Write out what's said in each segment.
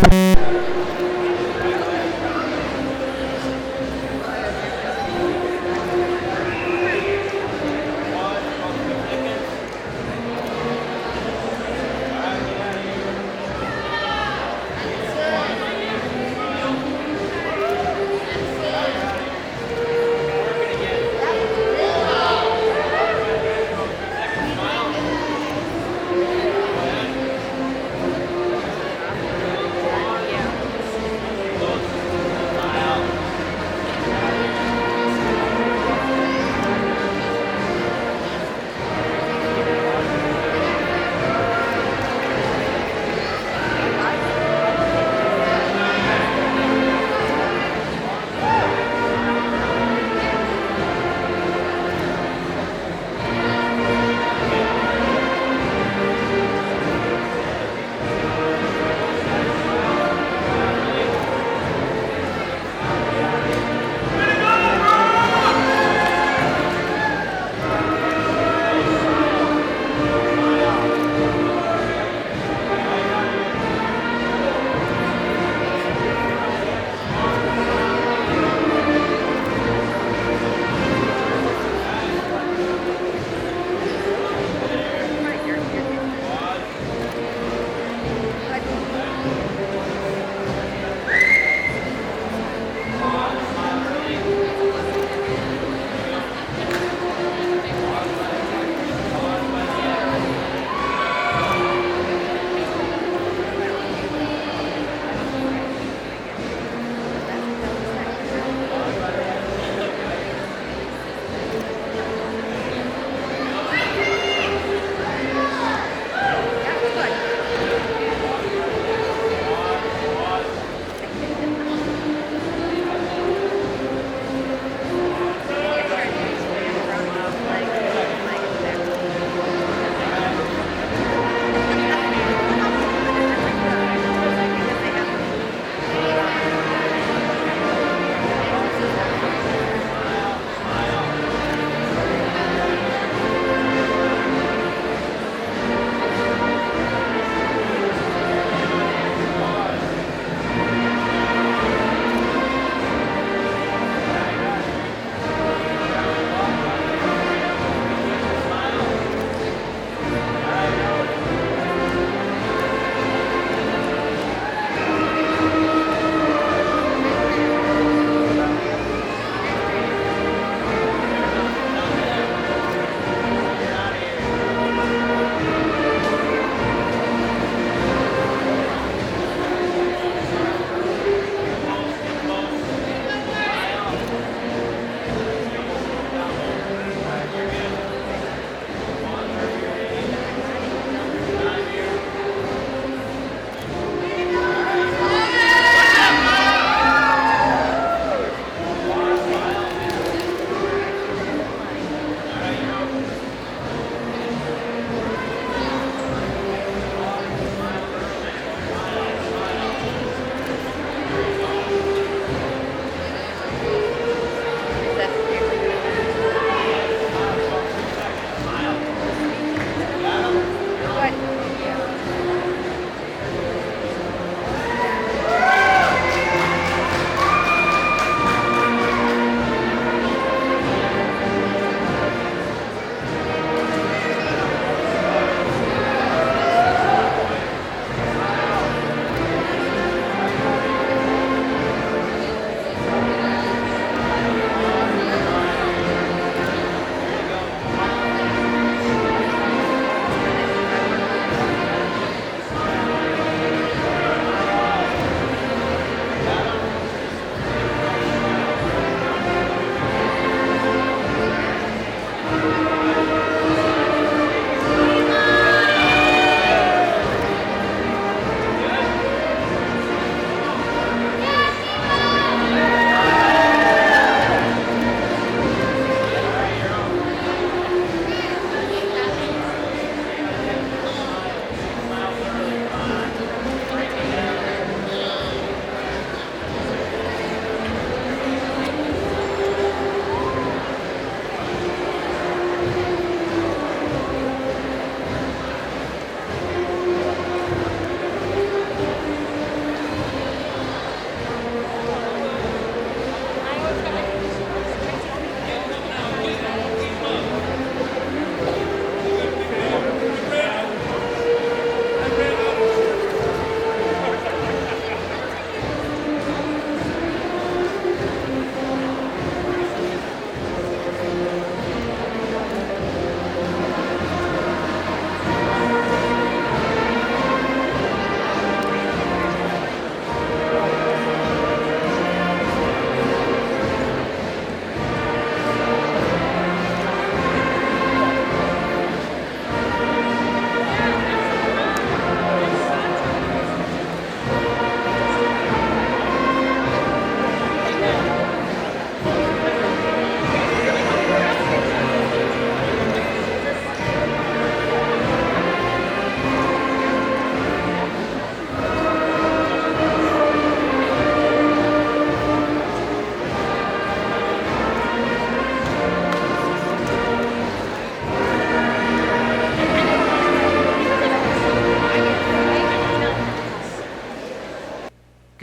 Yeah.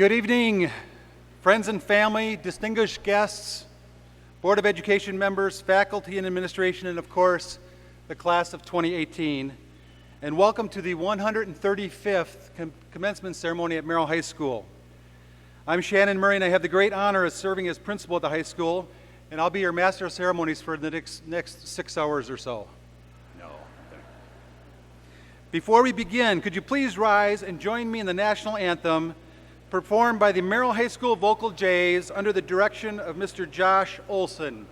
Good evening, friends and family, distinguished guests, Board of Education members, faculty and administration, and of course, the class of 2018. And welcome to the 135th commencement ceremony at Merrill High School. I'm Shannon Murray, and I have the great honor of serving as principal at the high school, and I'll be your master of ceremonies for the next 6 hours or so. Before we begin, could you please rise and join me in the national anthem performed by the Merrill High School Vocal Jays under the direction of Mr. Josh Olson.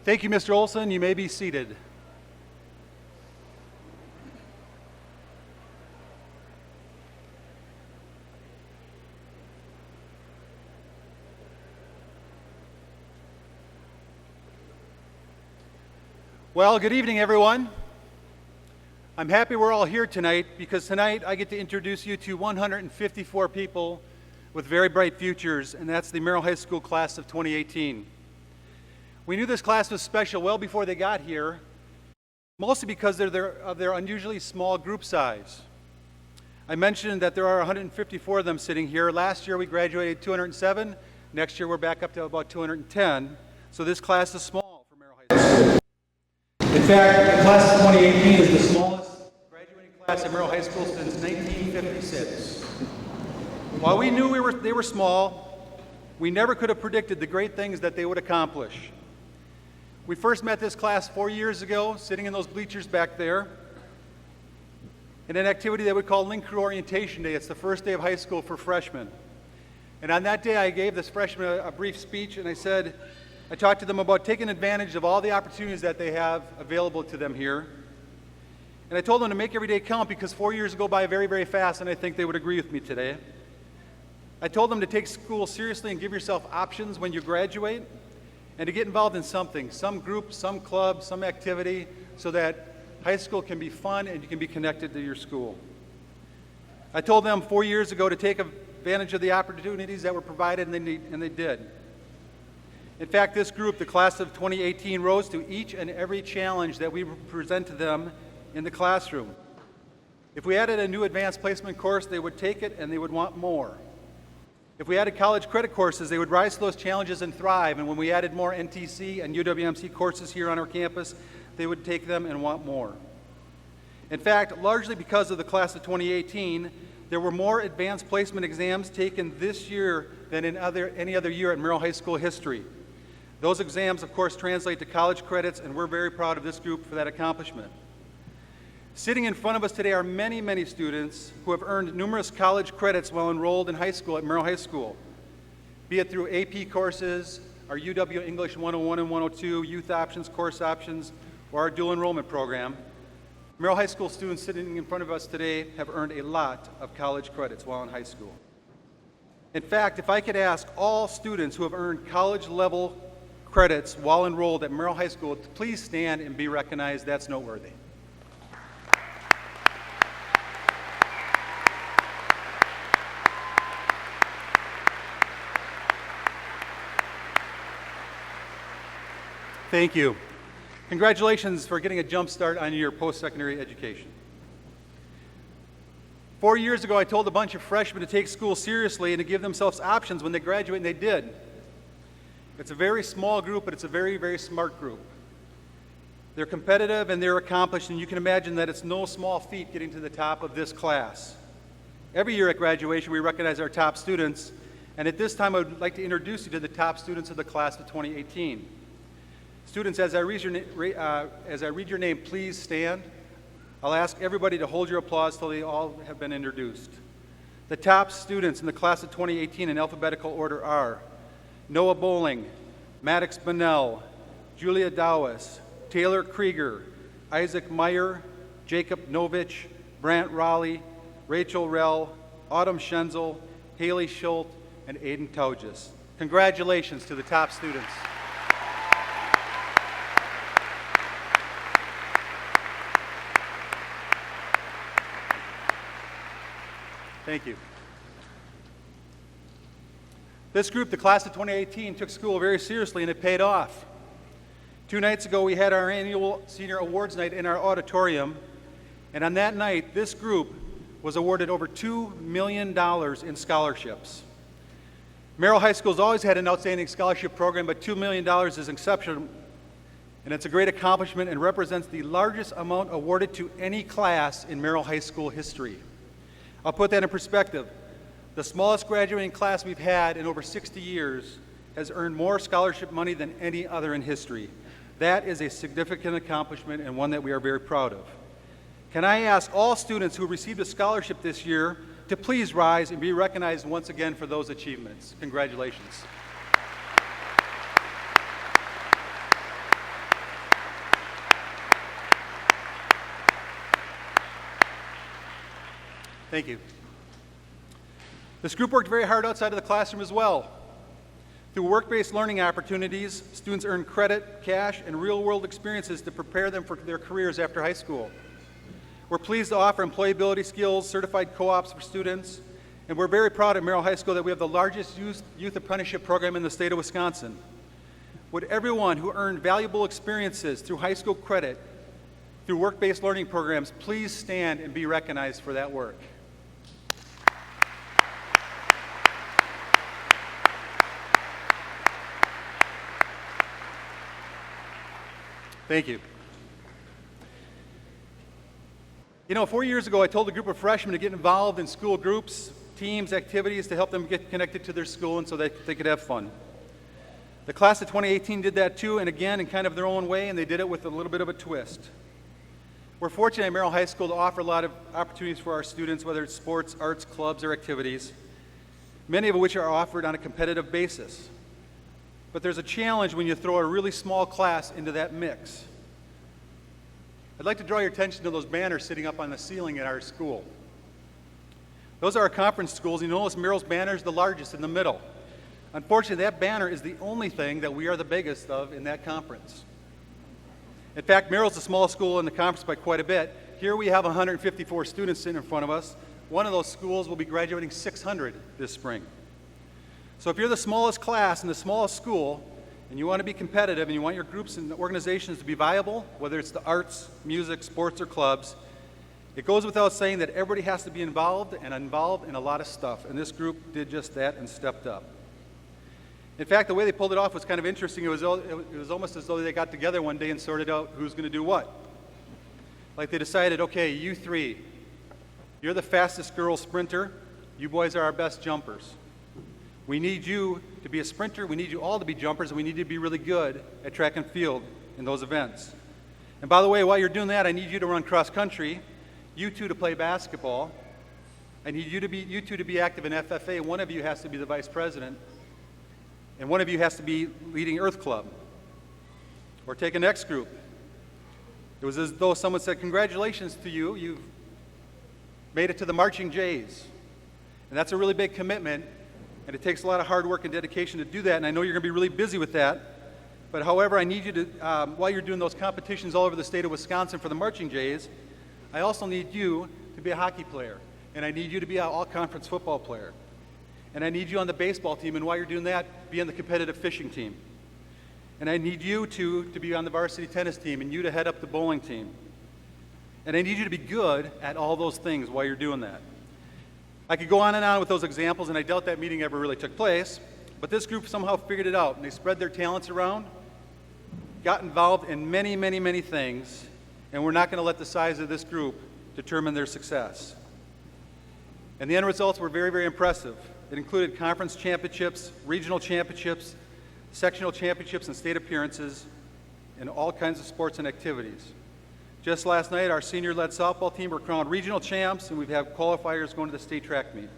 Thank you, Mr. Olson. You may be seated. Well, good evening, everyone. I'm happy we're all here tonight because tonight I get to introduce you to 154 people with very bright futures, and that's the Merrill High School class of 2018. We knew this class was special well before they got here, mostly because of their unusually small group size. I mentioned that there are 154 of them sitting here. Last year we graduated 207. Next year we're back up to about 210. So this class is small for Merrill High School. In fact, the class of 2018 is the smallest graduating class at Merrill High School since 1956. While we knew they were small, we never could have predicted the great things that they would accomplish. We first met this class 4 years ago, sitting in those bleachers back there, in an activity that we call Link Crew Orientation Day. It's the first day of high school for freshmen. And on that day, I gave this freshman a brief speech, and I talked to them about taking advantage of all the opportunities that they have available to them here. And I told them to make every day count because 4 years go by very, very fast, and I think they would agree with me today. I told them to take school seriously and give yourself options when you graduate, and to get involved in something, some group, some club, some activity, so that high school can be fun and you can be connected to your school. I told them 4 years ago to take advantage of the opportunities that were provided, and they did. In fact, this group, the class of 2018, rose to each and every challenge that we present to them in the classroom. If we added a new advanced placement course, they would take it and they would want more. If we added college credit courses, they would rise to those challenges and thrive. And when we added more NTC and UWMC courses here on our campus, they would take them and want more. In fact, largely because of the class of 2018, there were more advanced placement exams taken this year than in any other year at Merrill High School history. Those exams, of course, translate to college credits, and we're very proud of this group for that accomplishment. Sitting in front of us today are many, many students who have earned numerous college credits while enrolled in high school at Merrill High School, be it through AP courses, our UW English 101 and 102, youth options, course options, or our dual enrollment program. Merrill High School students sitting in front of us today have earned a lot of college credits while in high school. In fact, if I could ask all students who have earned college level credits while enrolled at Merrill High School, please stand and be recognized. That's noteworthy. Thank you. Congratulations for getting a jump start on your post-secondary education. 4 years ago, I told a bunch of freshmen to take school seriously and to give themselves options when they graduate, and they did. It's a very small group, but it's a very, very smart group. They're competitive and they're accomplished, and you can imagine that it's no small feat getting to the top of this class. Every year at graduation, we recognize our top students, and at this time, I would like to introduce you to the top students of the class of 2018. Students, as I read your name, please stand. I'll ask everybody to hold your applause till they all have been introduced. The top students in the class of 2018 in alphabetical order are Noah Bowling, Maddox Bunnell, Julia Dowis, Taylor Krieger, Isaac Meyer, Jacob Novich, Brant Raleigh, Rachel Rell, Autumn Schenzel, Haley Schult, and Aiden Tauges. Congratulations to the top students. Thank you. This group, the class of 2018, took school very seriously, and it paid off. 2 nights ago, we had our annual senior awards night in our auditorium, and on that night, this group was awarded over $2 million in scholarships. Merrill High School's always had an outstanding scholarship program, but $2 million is exceptional, and it's a great accomplishment and represents the largest amount awarded to any class in Merrill High School history. I'll put that in perspective. The smallest graduating class we've had in over 60 years has earned more scholarship money than any other in history. That is a significant accomplishment and one that we are very proud of. Can I ask all students who received a scholarship this year to please rise and be recognized once again for those achievements? Congratulations. Thank you. This group worked very hard outside of the classroom as well. Through work-based learning opportunities, students earn credit, cash, and real-world experiences to prepare them for their careers after high school. We're pleased to offer employability skills, certified co-ops for students, and we're very proud at Merrill High School that we have the largest youth apprenticeship program in the state of Wisconsin. Would everyone who earned valuable experiences through high school credit, through work-based learning programs, please stand and be recognized for that work? Thank you. You know, 4 years ago, I told a group of freshmen to get involved in school groups, teams, activities to help them get connected to their school and so that they could have fun. The class of 2018 did that too, and again, in kind of their own way, and they did it with a little bit of a twist. We're fortunate at Merrill High School to offer a lot of opportunities for our students, whether it's sports, arts, clubs, or activities, many of which are offered on a competitive basis. But there's a challenge when you throw a really small class into that mix. I'd like to draw your attention to those banners sitting up on the ceiling at our school. Those are our conference schools. You notice Merrill's banner is the largest in the middle. Unfortunately, that banner is the only thing that we are the biggest of in that conference. In fact, Merrill's the smallest school in the conference by quite a bit. Here we have 154 students sitting in front of us. One of those schools will be graduating 600 this spring. So if you're the smallest class in the smallest school, and you want to be competitive, and you want your groups and organizations to be viable, whether it's the arts, music, sports, or clubs, it goes without saying that everybody has to be involved and involved in a lot of stuff, and this group did just that and stepped up. In fact, the way they pulled it off was kind of interesting. It was almost as though they got together one day and sorted out who's going to do what. Like they decided, okay, you three, you're the fastest girl sprinter. You boys are our best jumpers. We need you to be a sprinter, we need you all to be jumpers, and we need you to be really good at track and field in those events. And by the way, while you're doing that, I need you to run cross country, you two to play basketball, I need you two to be active in FFA. One of you has to be the vice president, and one of you has to be leading Earth Club. Or take a next group. It was as though someone said, congratulations to you, you've made it to the Marching Jays. And that's a really big commitment. And it takes a lot of hard work and dedication to do that, and I know you're going to be really busy with that. But however, I need you to, while you're doing those competitions all over the state of Wisconsin for the Marching Jays, I also need you to be a hockey player. And I need you to be an all-conference football player. And I need you on the baseball team, and while you're doing that, be on the competitive fishing team. And I need you to be on the varsity tennis team, and you to head up the bowling team. And I need you to be good at all those things while you're doing that. I could go on and on with those examples, and I doubt that meeting ever really took place, but this group somehow figured it out, and they spread their talents around, got involved in many, many, many things, and we're not going to let the size of this group determine their success. And the end results were very, very impressive. It included conference championships, regional championships, sectional championships, and state appearances in all kinds of sports and activities. Just last night, our senior-led softball team were crowned regional champs, and we've had qualifiers going to the state track meet.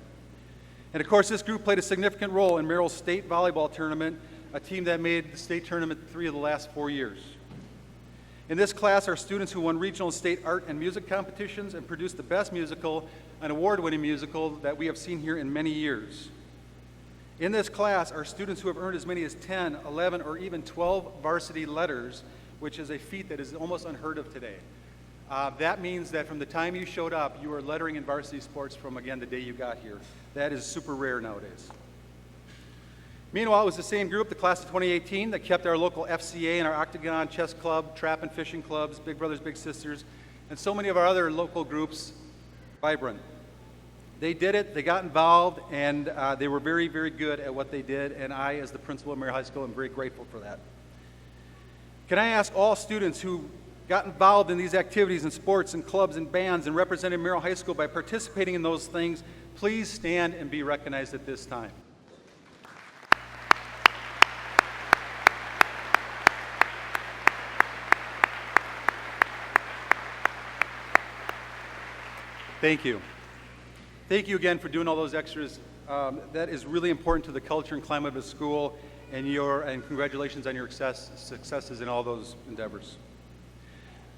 And of course, this group played a significant role in Merrill's state volleyball tournament, a team that made the state tournament 3 of the last 4 years. In this class are students who won regional and state art and music competitions and produced the best musical, an award-winning musical that we have seen here in many years. In this class are students who have earned as many as 10, 11, or even 12 varsity letters, which is a feat that is almost unheard of today. That means that from the time you showed up, you were lettering in varsity sports from, again, the day you got here. That is super rare nowadays. Meanwhile, it was the same group, the class of 2018, that kept our local FCA and our Octagon Chess Club, Trap and Fishing Clubs, Big Brothers Big Sisters, and so many of our other local groups vibrant. They did it, they got involved, and they were very, very good at what they did, and I, as the principal of Merrill High School, am very grateful for that. Can I ask all students who got involved in these activities in sports and clubs and bands and represented Merrill High School by participating in those things, please stand and be recognized at this time. Thank you. Thank you again for doing all those extras. That is really important to the culture and climate of the school, and congratulations on your successes in all those endeavors.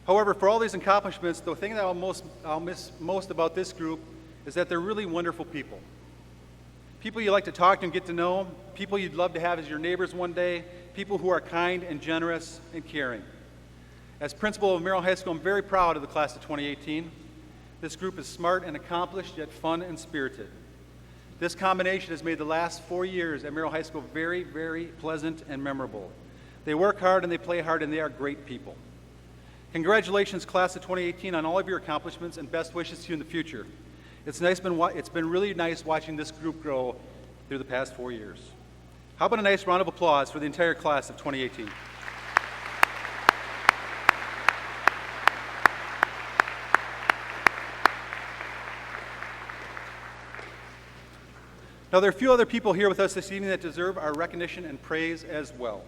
However, for all these accomplishments, the thing that I'll miss most about this group is that they're really wonderful people. People you like to talk to and get to know, people you'd love to have as your neighbors one day, people who are kind and generous and caring. As principal of Merrill High School, I'm very proud of the class of 2018. This group is smart and accomplished, yet fun and spirited. This combination has made the last 4 years at Merrill High School very, very pleasant and memorable. They work hard and they play hard, and they are great people. Congratulations, class of 2018, on all of your accomplishments, and best wishes to you in the future. It's been really nice watching this group grow through the past 4 years. How about a nice round of applause for the entire class of 2018? Now, there are a few other people here with us this evening that deserve our recognition and praise as well.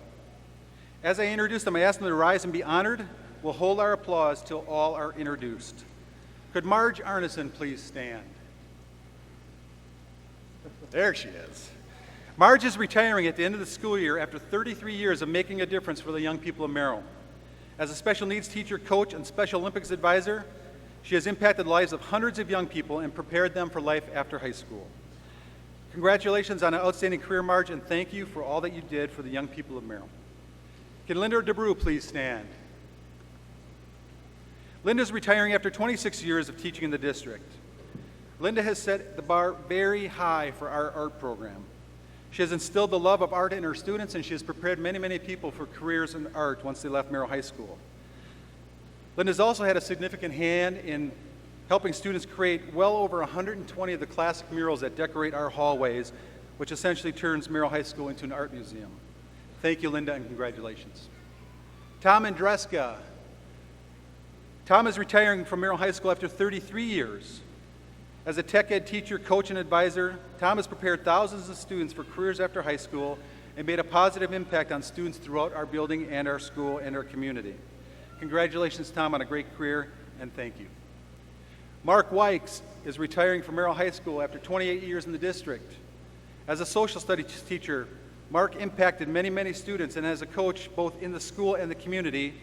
As I introduce them, I ask them to rise and be honored. We'll hold our applause till all are introduced. Could Marge Arneson please stand? There she is. Marge is retiring at the end of the school year after 33 years of making a difference for the young people of Merrill. As a special needs teacher, coach, and Special Olympics advisor, she has impacted the lives of hundreds of young people and prepared them for life after high school. Congratulations on an outstanding career, Marge, and thank you for all that you did for the young people of Merrill. Can Linda DeBrew please stand? Linda is retiring after 26 years of teaching in the district. Linda has set the bar very high for our art program. She has instilled the love of art in her students, and she has prepared many, many people for careers in art once they left Merrill High School. Linda has also had a significant hand in helping students create well over 120 of the classic murals that decorate our hallways, which essentially turns Merrill High School into an art museum. Thank you, Linda, and congratulations. Tom Andreska. Tom is retiring from Merrill High School after 33 years. As a tech ed teacher, coach, and advisor, Tom has prepared thousands of students for careers after high school and made a positive impact on students throughout our building and our school and our community. Congratulations, Tom, on a great career, and thank you. Mark Wykes is retiring from Merrill High School after 28 years in the district. As a social studies teacher, Mark impacted many, many students, and as a coach both in the school and the community,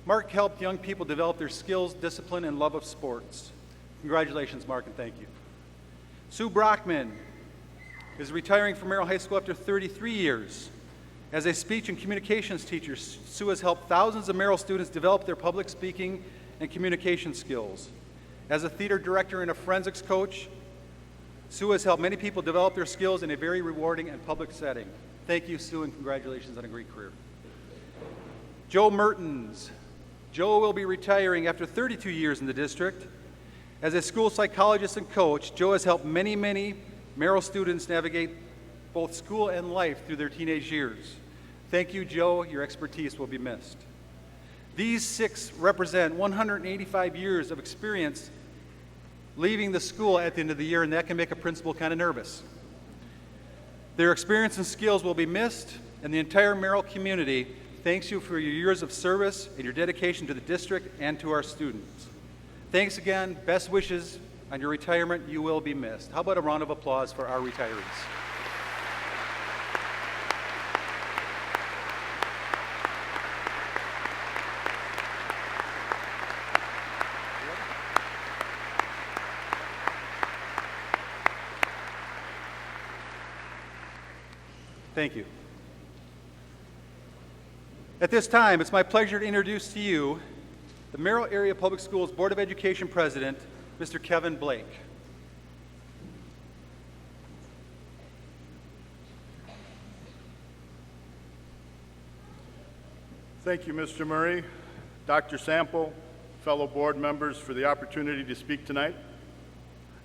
Mark helped young people develop their skills, discipline, and love of sports. Congratulations, Mark, and thank you. Sue Brockman is retiring from Merrill High School after 33 years. As a speech and communications teacher, Sue has helped thousands of Merrill students develop their public speaking and communication skills. As a theater director and a forensics coach, Sue has helped many people develop their skills in a very rewarding and public setting. Thank you, Sue, and congratulations on a great career. Joe Mertens. Joe will be retiring after 32 years in the district. As a school psychologist and coach, Joe has helped many Merrill students navigate both school and life through their teenage years. Thank you, Joe. Your expertise will be missed. These 6 represent 185 years of experience leaving the school at the end of the year, and that can make a principal kind of nervous. Their experience and skills will be missed, and the entire Merrill community thanks you for your years of service and your dedication to the district and to our students. Thanks again. Best wishes on your retirement. You will be missed. How about a round of applause for our retirees? Thank you. At this time, it's my pleasure to introduce to you the Merrill Area Public Schools Board of Education President, Mr. Kevin Blake. Thank you, Mr. Murray, Dr. Sample, fellow board members, for the opportunity to speak tonight.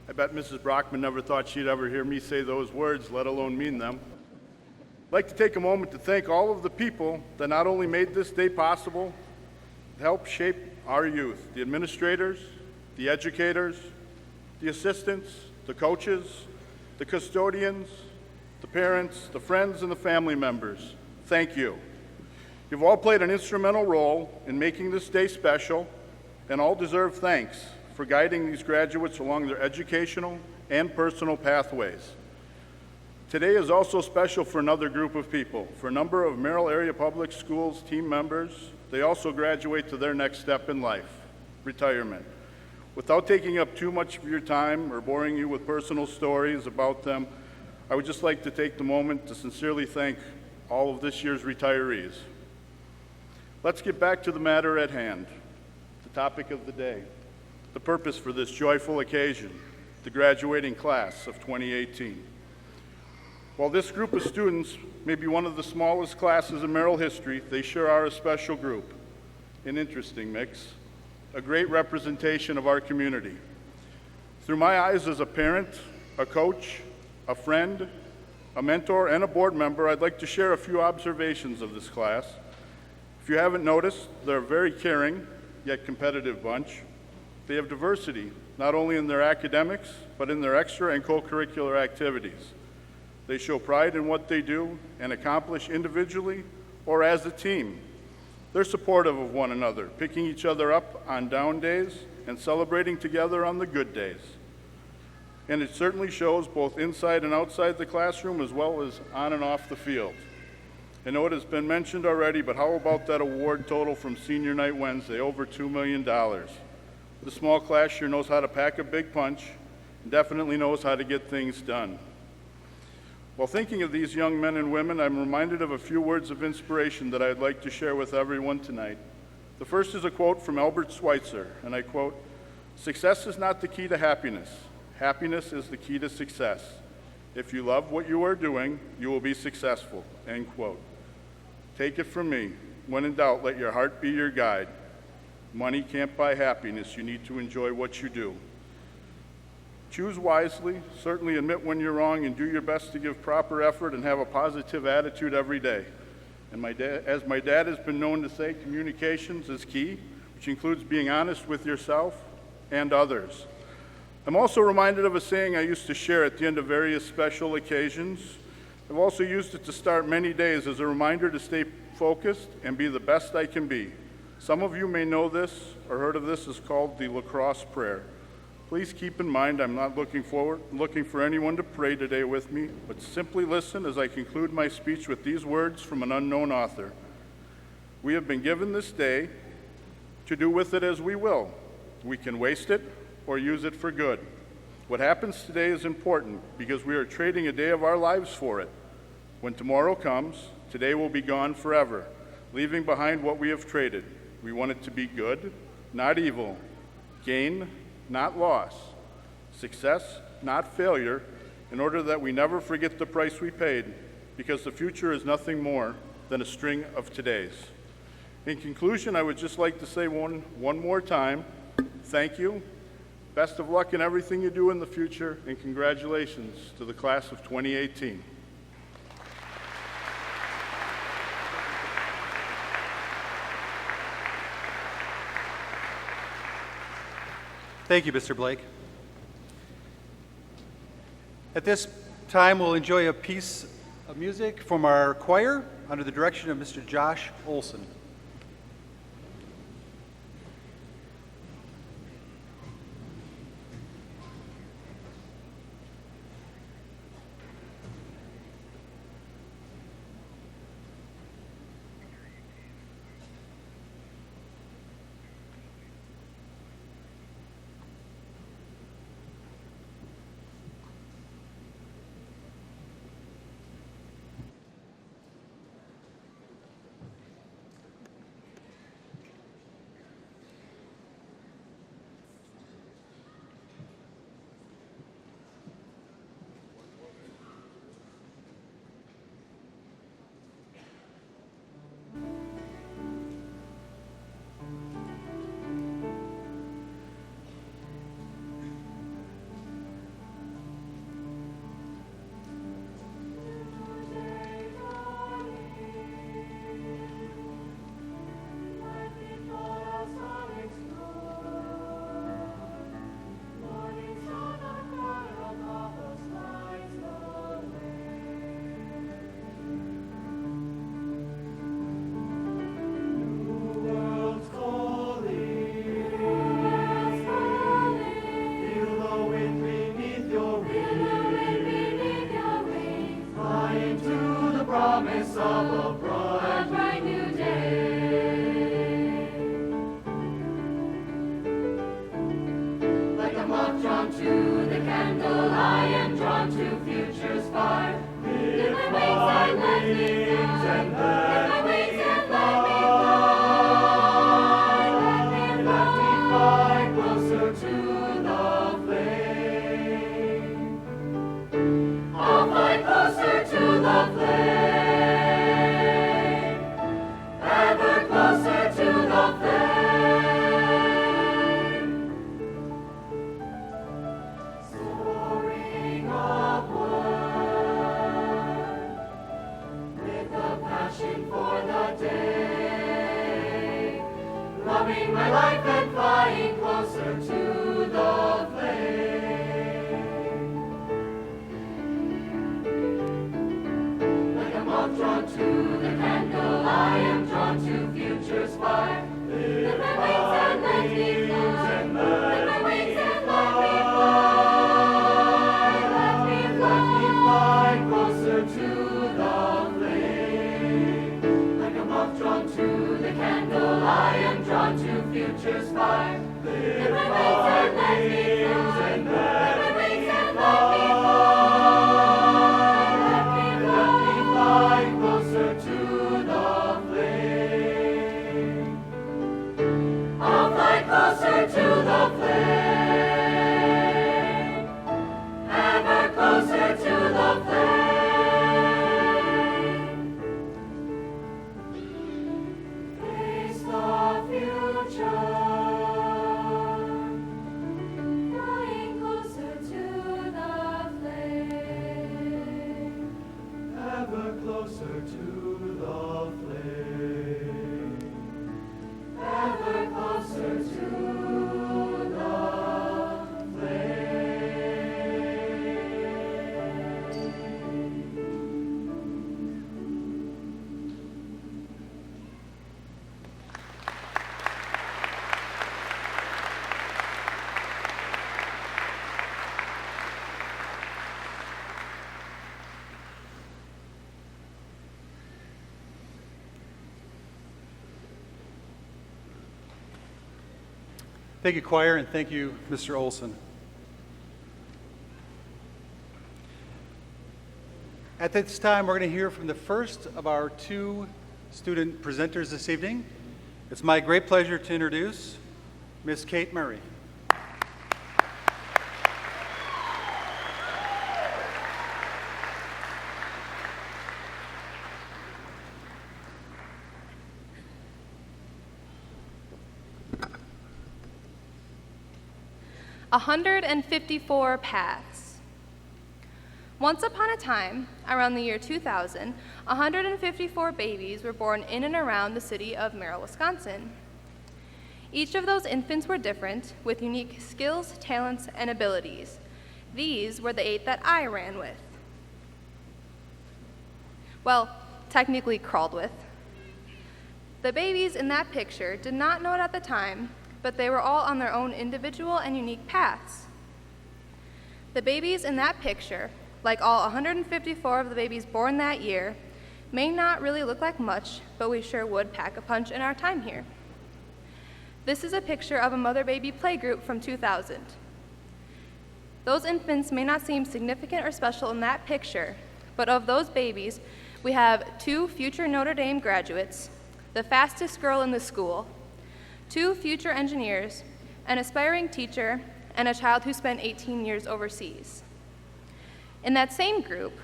I bet Mrs. Brockman never thought she'd ever hear me say those words, let alone mean them. I'd like to take a moment to thank all of the people that not only made this day possible, but helped shape our youth, the administrators, the educators, the assistants, the coaches, the custodians, the parents, the friends, and the family members. Thank you. You've all played an instrumental role in making this day special, and all deserve thanks for guiding these graduates along their educational and personal pathways. Today is also special for another group of people. For a number of Merrill Area Public Schools team members, they also graduate to their next step in life, retirement. Without taking up too much of your time or boring you with personal stories about them, I would just like to take the moment to sincerely thank all of this year's retirees. Let's get back to the matter at hand, the topic of the day, the purpose for this joyful occasion, the graduating class of 2018. While this group of students may be one of the smallest classes in Merrill history, they sure are a special group, an interesting mix, a great representation of our community. Through my eyes as a parent, a coach, a friend, a mentor, and a board member, I'd like to share a few observations of this class. If you haven't noticed, they're a very caring, yet competitive bunch. They have diversity, not only in their academics, but in their extra and co-curricular activities. They show pride in what they do and accomplish individually or as a team. They're supportive of one another, picking each other up on down days and celebrating together on the good days. And it certainly shows both inside and outside the classroom as well as on and off the field. I know it has been mentioned already, but how about that award total from Senior Night Wednesday, over $2 million? The small class sure knows how to pack a big punch and definitely knows how to get things done. While thinking of these young men and women, I'm reminded of a few words of inspiration that I'd like to share with everyone tonight. The first is a quote from Albert Schweitzer, and I quote, "Success is not the key to happiness. Happiness is the key to success. If you love what you are doing, you will be successful," end quote. Take it from me. When in doubt, let your heart be your guide. Money can't buy happiness. You need to enjoy what you do. Choose wisely, certainly admit when you're wrong, and do your best to give proper effort and have a positive attitude every day. And as my dad has been known to say, communications is key, which includes being honest with yourself and others. I'm also reminded of a saying I used to share at the end of various special occasions. I've also used it to start many days as a reminder to stay focused and be the best I can be. Some of you may know this or heard of this. It's called the lacrosse prayer. Please keep in mind I'm not looking for anyone to pray today with me, but simply listen as I conclude my speech with these words from an unknown author. We have been given this day to do with it as we will. We can waste it or use it for good. What happens today is important because we are trading a day of our lives for it. When tomorrow comes, Today will be gone forever, leaving behind what we have traded. We want it to be good, not evil, gain, not loss, success, not failure, in order that we never forget the price we paid, because the future is nothing more than a string of todays. In conclusion, I would just like to say one more time, thank you. Best of luck in everything you do in the future, and congratulations to the class of 2018. Thank you, Mr. Blake. At this time, we'll enjoy a piece of music from our choir under the direction of Mr. Josh Olson. Thank you, choir, and thank you, Mr. Olson. At this time, we're going to hear from the first of our two student presenters this evening. It's my great pleasure to introduce Miss Kate Murray. A 154 paths. Once upon a time, around the year 2000, 154 babies were born in and around the city of Merrill, Wisconsin. Each of those infants were different, with unique skills, talents, and abilities. These were the 8 that I ran with. Well, technically crawled with. The babies in that picture did not know it at the time, but they were all on their own individual and unique paths. The babies in that picture, like all 154 of the babies born that year, may not really look like much, but we sure would pack a punch in our time here. This is a picture of a mother-baby playgroup from 2000. Those infants may not seem significant or special in that picture, but of those babies, we have 2 future Notre Dame graduates, the fastest girl in the school, 2 future engineers, an aspiring teacher, and a child who spent 18 years overseas. In that same group,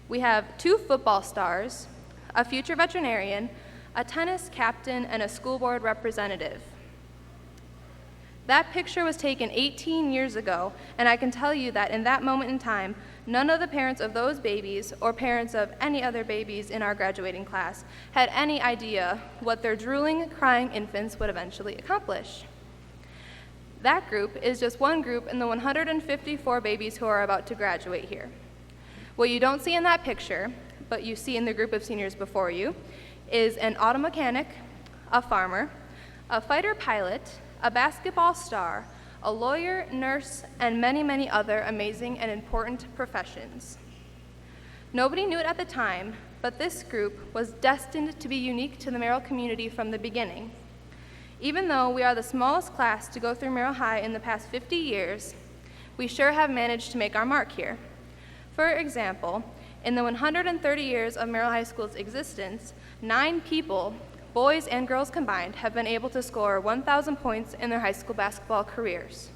we have 2 football stars, a future veterinarian, a tennis captain, and a school board representative. That picture was taken 18 years ago, and I can tell you that in that moment in time, none of the parents of those babies or parents of any other babies in our graduating class had any idea what their drooling, crying infants would eventually accomplish. That group is just one group in the 154 babies who are about to graduate here. What you don't see in that picture, but you see in the group of seniors before you, is an auto mechanic, a farmer, a fighter pilot, a basketball star, a lawyer, nurse, and many, many other amazing and important professions. Nobody knew it at the time, but this group was destined to be unique to the Merrill community from the beginning. Even though we are the smallest class to go through Merrill High in the past 50 years, we sure have managed to make our mark here. For example, in the 130 years of Merrill High School's existence, 9 people, boys and girls combined, have been able to score 1,000 points in their high school basketball careers.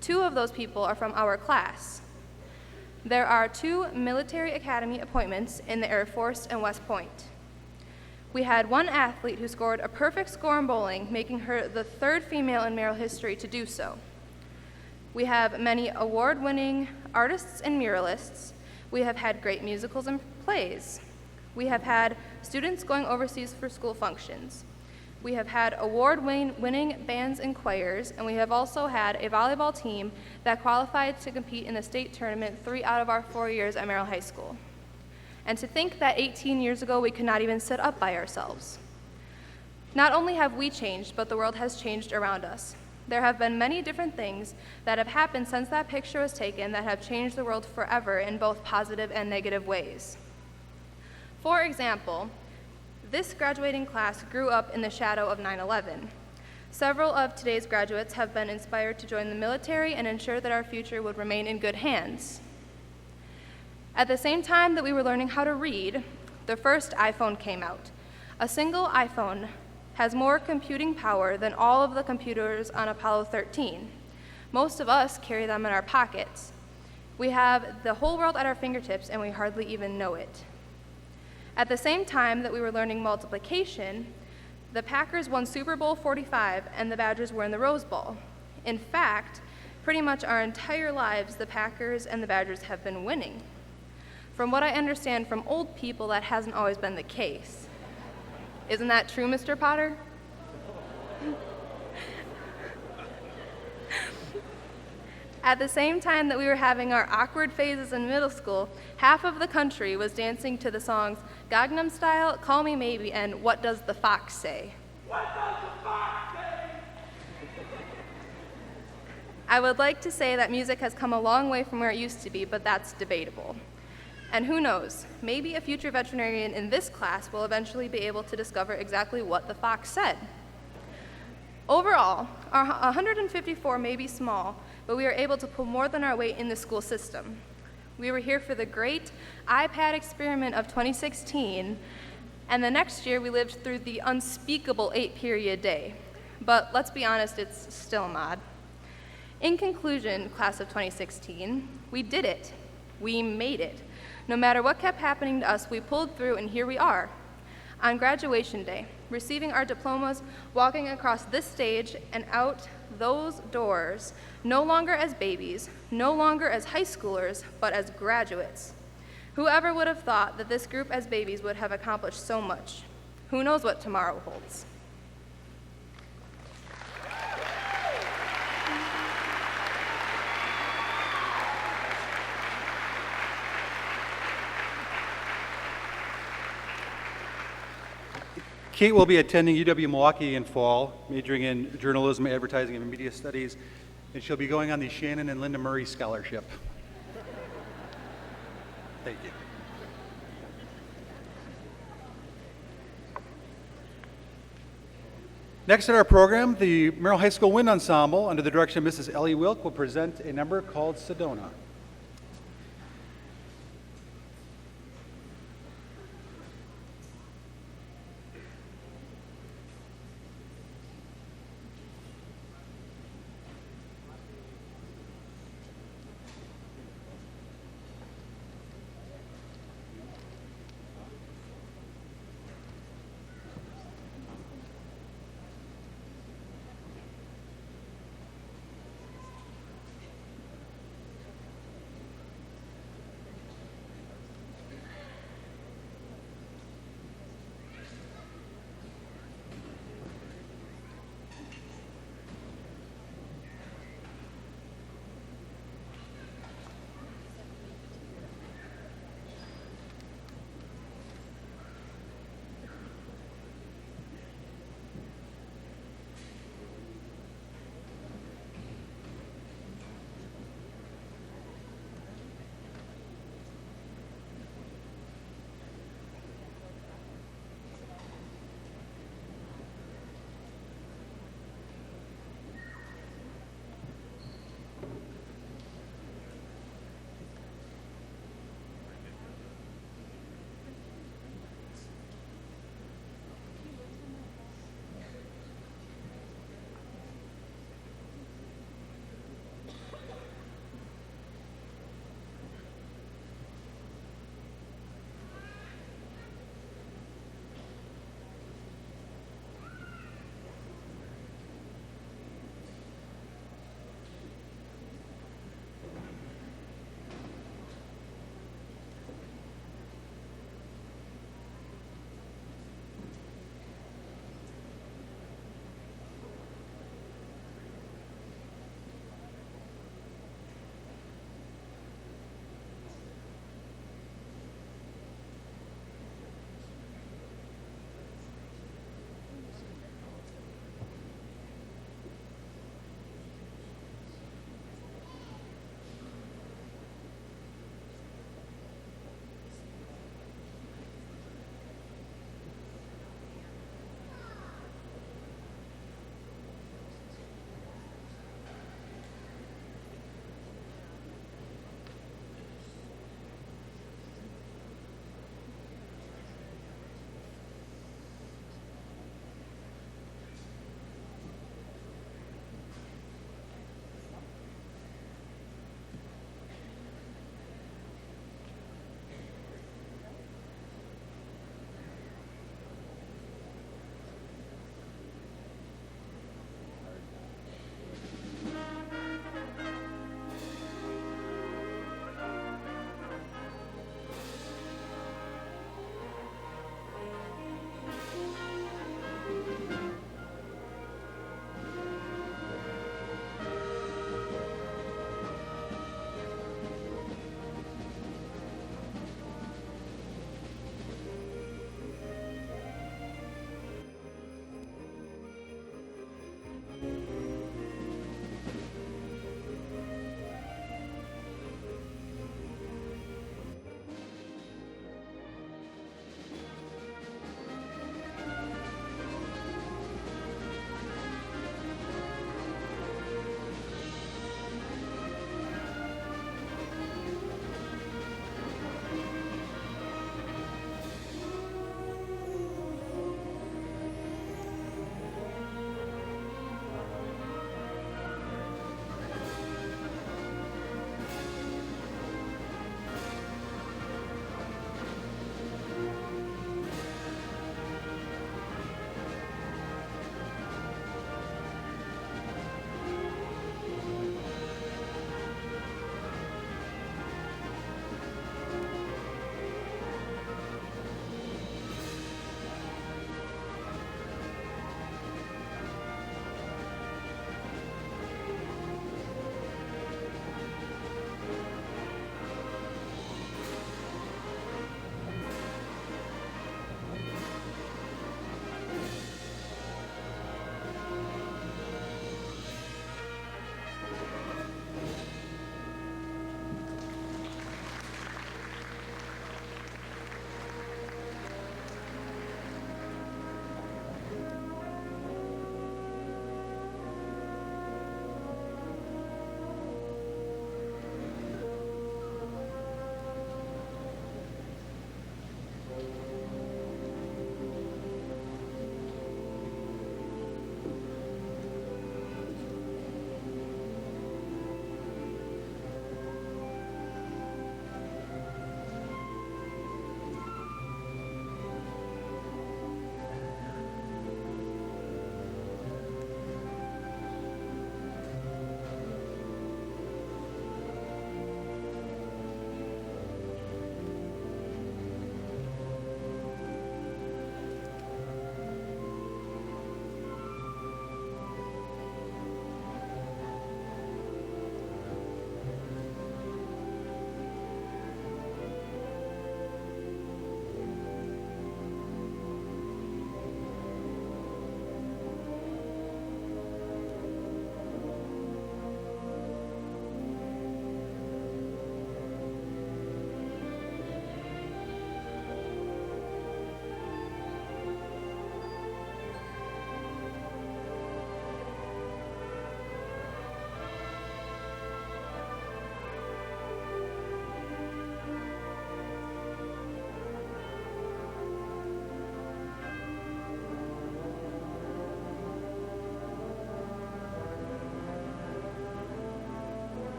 2 of those people are from our class. There are 2 military academy appointments in the Air Force and West Point. We had 1 athlete who scored a perfect score in bowling, making her the 3rd female in Merrill history to do so. We have many award-winning artists and muralists. We have had great musicals and plays. We have had students going overseas for school functions. We have had award-winning bands and choirs, and we have also had a volleyball team that qualified to compete in the state tournament 3 out of our 4 years at Merrill High School. And to think that 18 years ago we could not even sit up by ourselves. Not only have we changed, but the world has changed around us. There have been many different things that have happened since that picture was taken that have changed the world forever in both positive and negative ways. For example, this graduating class grew up in the shadow of 9/11. Several of today's graduates have been inspired to join the military and ensure that our future would remain in good hands. At the same time that we were learning how to read, the first iPhone came out. A single iPhone has more computing power than all of the computers on Apollo 13. Most of us carry them in our pockets. We have the whole world at our fingertips and we hardly even know it. At the same time that we were learning multiplication, the Packers won Super Bowl 45 and the Badgers were in the Rose Bowl. In fact, pretty much our entire lives, the Packers and the Badgers have been winning. From what I understand from old people, that hasn't always been the case. Isn't that true, Mr. Potter? At the same time that we were having our awkward phases in middle school, half of the country was dancing to the songs Gangnam Style, Call Me Maybe, and What Does the Fox Say? What does the fox say? I would like to say that music has come a long way from where it used to be, but that's debatable. And who knows, maybe a future veterinarian in this class will eventually be able to discover exactly what the fox said. Overall, our 154 may be small, but we are able to pull more than our weight in the school system. We were here for the great iPad experiment of 2016, and the next year we lived through the unspeakable 8-period day. But let's be honest, it's still mod. In conclusion, class of 2016, we did it. We made it. No matter what kept happening to us, we pulled through, and here we are. On graduation day, receiving our diplomas, walking across this stage and out those doors, no longer as babies, no longer as high schoolers, but as graduates. Whoever would have thought that this group as babies would have accomplished so much? Who knows what tomorrow holds? Kate will be attending UW Milwaukee in fall, majoring in journalism, advertising, and media studies, and she'll be going on the Shannon and Linda Murray Scholarship. Thank you. Next in our program, the Merrill High School Wind Ensemble, under the direction of Mrs. Ellie Wilk, will present a number called Sedona.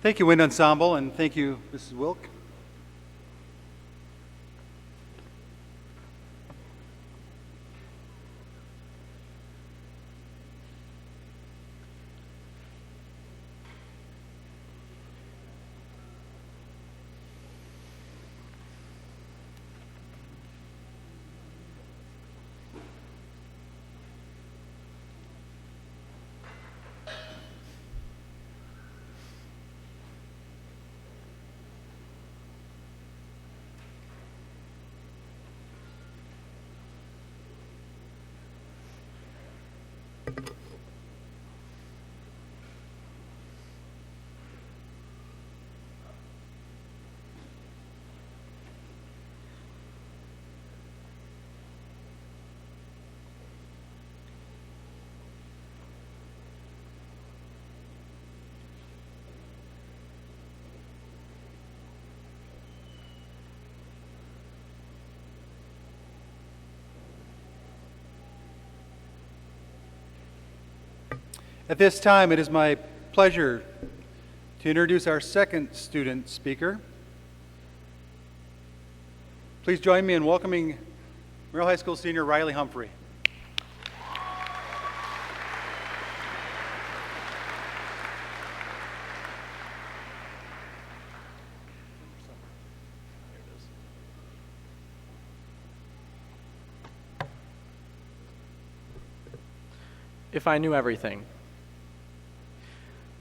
Thank you, Wind Ensemble, and thank you, Mrs. Wilk. At this time, it is my pleasure to introduce our second student speaker. Please join me in welcoming Merrill High School senior Riley Humphrey. If I knew everything.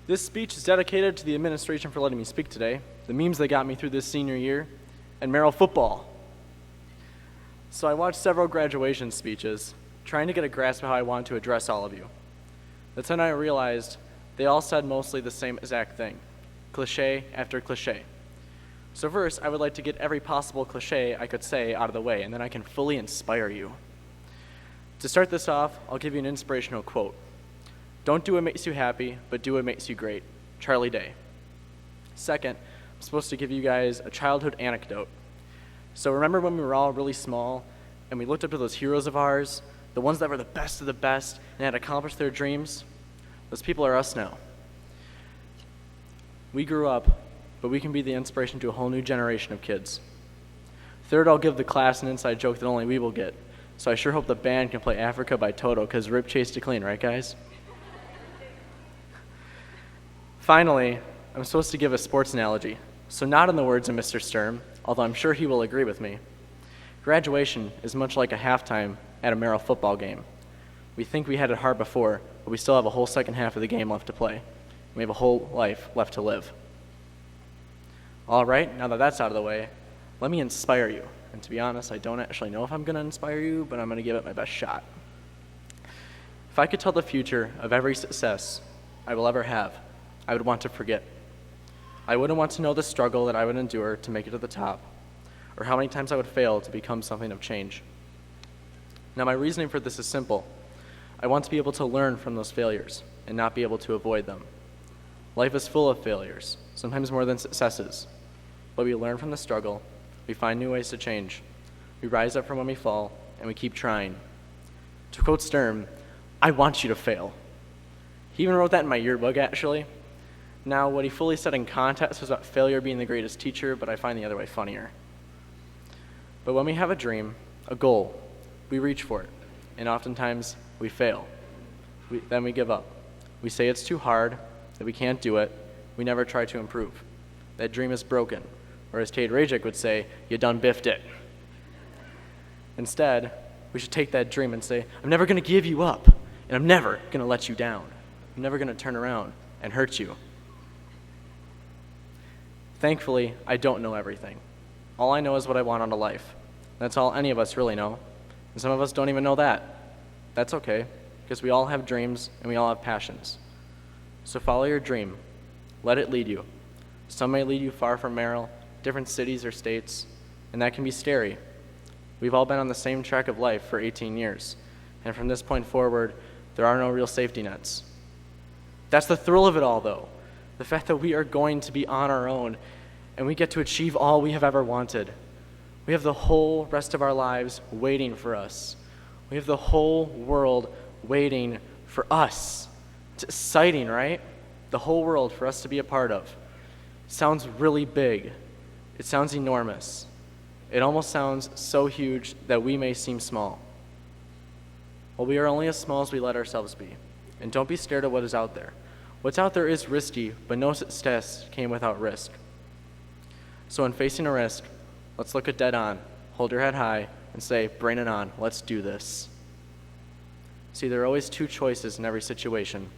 This speech is dedicated to the administration for letting me speak today, the memes that got me through this senior year, and Merrill football. So I watched several graduation speeches, trying to get a grasp of how I wanted to address all of you. That's when I realized they all said mostly the same exact thing, cliche after cliche. So first, I would like to get every possible cliche I could say out of the way, and then I can fully inspire you. To start this off, I'll give you an inspirational quote. Don't do what makes you happy, but do what makes you great. Charlie Day. Second, I'm supposed to give you guys a childhood anecdote. So remember when we were all really small and we looked up to those heroes of ours, the ones that were the best of the best and had accomplished their dreams? Those people are us now. We grew up, but we can be the inspiration to a whole new generation of kids. Third, I'll give the class an inside joke that only we will get. So I sure hope the band can play Africa by Toto, because Rip Chase to Clean, right guys? Finally, I'm supposed to give a sports analogy, so not in the words of Mr. Sturm, although I'm sure he will agree with me. Graduation is much like a halftime at a Merrill football game. We think we had it hard before, but we still have a whole second half of the game left to play. We have a whole life left to live. All right, now that that's out of the way, let me inspire you. And to be honest, I don't actually know if I'm going to inspire you, but I'm going to give it my best shot. If I could tell the future of every success I will ever have, I would want to forget. I wouldn't want to know the struggle that I would endure to make it to the top, or how many times I would fail to become something of change. Now, my reasoning for this is simple. I want to be able to learn from those failures and not be able to avoid them. Life is full of failures, sometimes more than successes, but we learn from the struggle, we find new ways to change, we rise up from when we fall, and we keep trying. To quote Sturm, I want you to fail. He even wrote that in my yearbook, actually. Now, what he fully said in context was about failure being the greatest teacher, but I find the other way funnier. But when we have a dream, a goal, we reach for it, and oftentimes we fail. Then we give up. We say it's too hard, that we can't do it, we never try to improve. That dream is broken, or as Tate Rajek would say, you done biffed it. Instead, we should take that dream and say, I'm never going to give you up, and I'm never going to let you down. I'm never going to turn around and hurt you. Thankfully, I don't know everything. All I know is what I want out of life. That's all any of us really know. And some of us don't even know that. That's okay, because we all have dreams and we all have passions. So follow your dream. Let it lead you. Some may lead you far from Merrill, different cities or states, and that can be scary. We've all been on the same track of life for 18 years, and from this point forward, there are no real safety nets. That's the thrill of it all, though. The fact that we are going to be on our own and we get to achieve all we have ever wanted. We have the whole rest of our lives waiting for us. We have the whole world waiting for us. It's exciting, right? The whole world for us to be a part of. sounds really big. It sounds enormous. It almost sounds so huge that we may seem small. Well, we are only as small as we let ourselves be. And don't be scared of what is out there. What's out there is risky, but no success came without risk. So in facing a risk, let's look it dead on, hold your head high, and say, bring it on, let's do this. See, there are always two choices in every situation,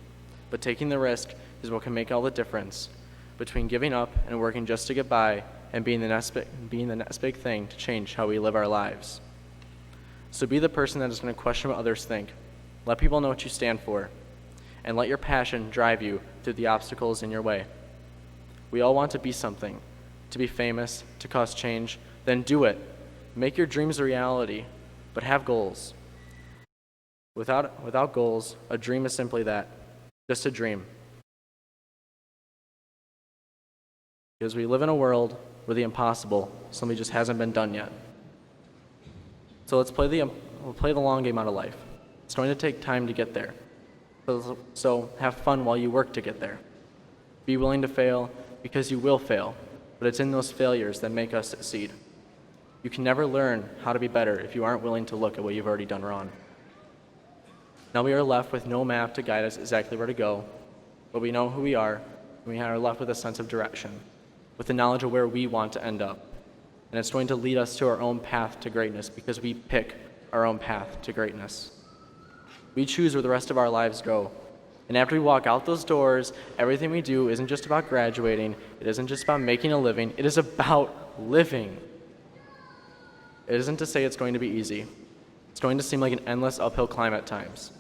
but taking the risk is what can make all the difference between giving up and working just to get by and being the next big thing to change how we live our lives. So be the person that is going to question what others think. Let people know what you stand for, and let your passion drive you through the obstacles in your way. We all want to be something, to be famous, to cause change. Then do it. Make your dreams a reality, but have goals. Without goals, a dream is simply that, just a dream. Because we live in a world where the impossible simply just hasn't been done yet. So we'll play the long game out of life. It's going to take time to get there. So have fun while you work to get there. Be willing to fail because you will fail, but it's in those failures that make us succeed. You can never learn how to be better if you aren't willing to look at what you've already done wrong. Now we are left with no map to guide us exactly where to go, but we know who we are, and we are left with a sense of direction, with the knowledge of where we want to end up. And it's going to lead us to our own path to greatness because we pick our own path to greatness. We choose where the rest of our lives go. And after we walk out those doors, everything we do isn't just about graduating, it isn't just about making a living, it is about living. It isn't to say it's going to be easy. It's going to seem like an endless uphill climb at times.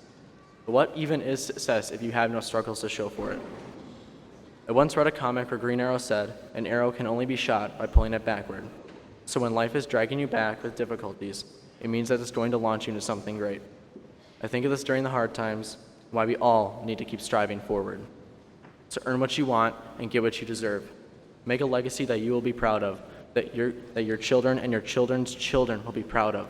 But what even is success if you have no struggles to show for it? I once read a comic where Green Arrow said, an arrow can only be shot by pulling it backward. So when life is dragging you back with difficulties, it means that it's going to launch you into something great. I think of this during the hard times, why we all need to keep striving forward. To earn what you want and get what you deserve. Make a legacy that you will be proud of, that your children and your children's children will be proud of.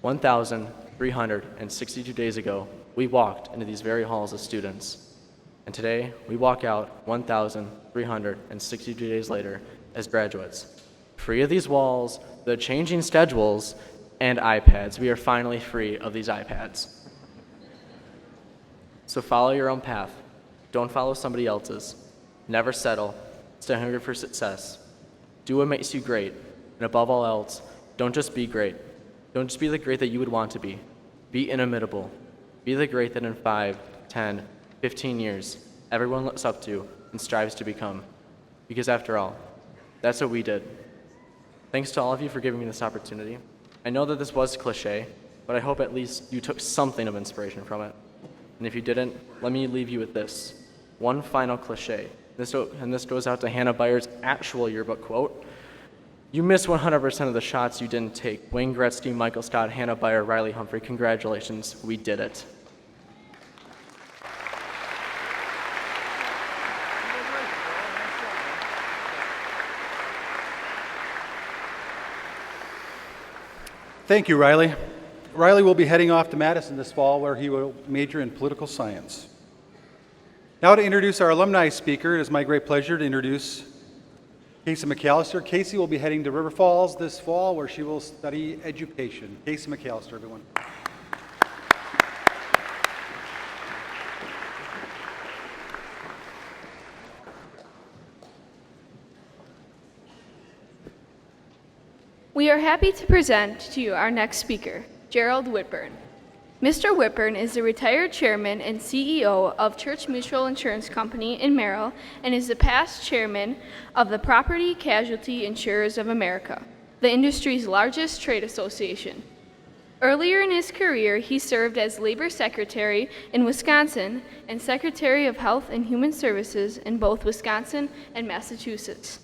1,362 days ago, we walked into these very halls as students. And today, we walk out 1,362 days later as graduates. Free of these walls, the changing schedules, and iPads. We are finally free of these iPads. So follow your own path. Don't follow somebody else's. Never settle. Stay hungry for success. Do what makes you great. And above all else, don't just be great. Don't just be the great that you would want to be. Be inimitable. Be the great that in 5, 10, 15 years, everyone looks up to and strives to become. Because after all, that's what we did. Thanks to all of you for giving me this opportunity. I know that this was cliche, but I hope at least you took something of inspiration from it. And if you didn't, let me leave you with this. One final cliche. This goes out to Hannah Byer's actual yearbook quote. You missed 100% of the shots you didn't take. Wayne Gretzky, Michael Scott, Hannah Byer, Riley Humphrey, congratulations, we did it. Thank you, Riley. Riley will be heading off to Madison this fall, where he will major in political science. Now to introduce our alumni speaker, it is my great pleasure to introduce Casey McAllister. Casey will be heading to River Falls this fall, where she will study education. Casey McAllister, everyone. We are happy to present to you our next speaker, Gerald Whitburn. Mr. Whitburn is the retired chairman and CEO of Church Mutual Insurance Company in Merrill and is the past chairman of the Property Casualty Insurers of America, the industry's largest trade association. Earlier in his career, he served as labor secretary in Wisconsin and secretary of Health and Human Services in both Wisconsin and Massachusetts.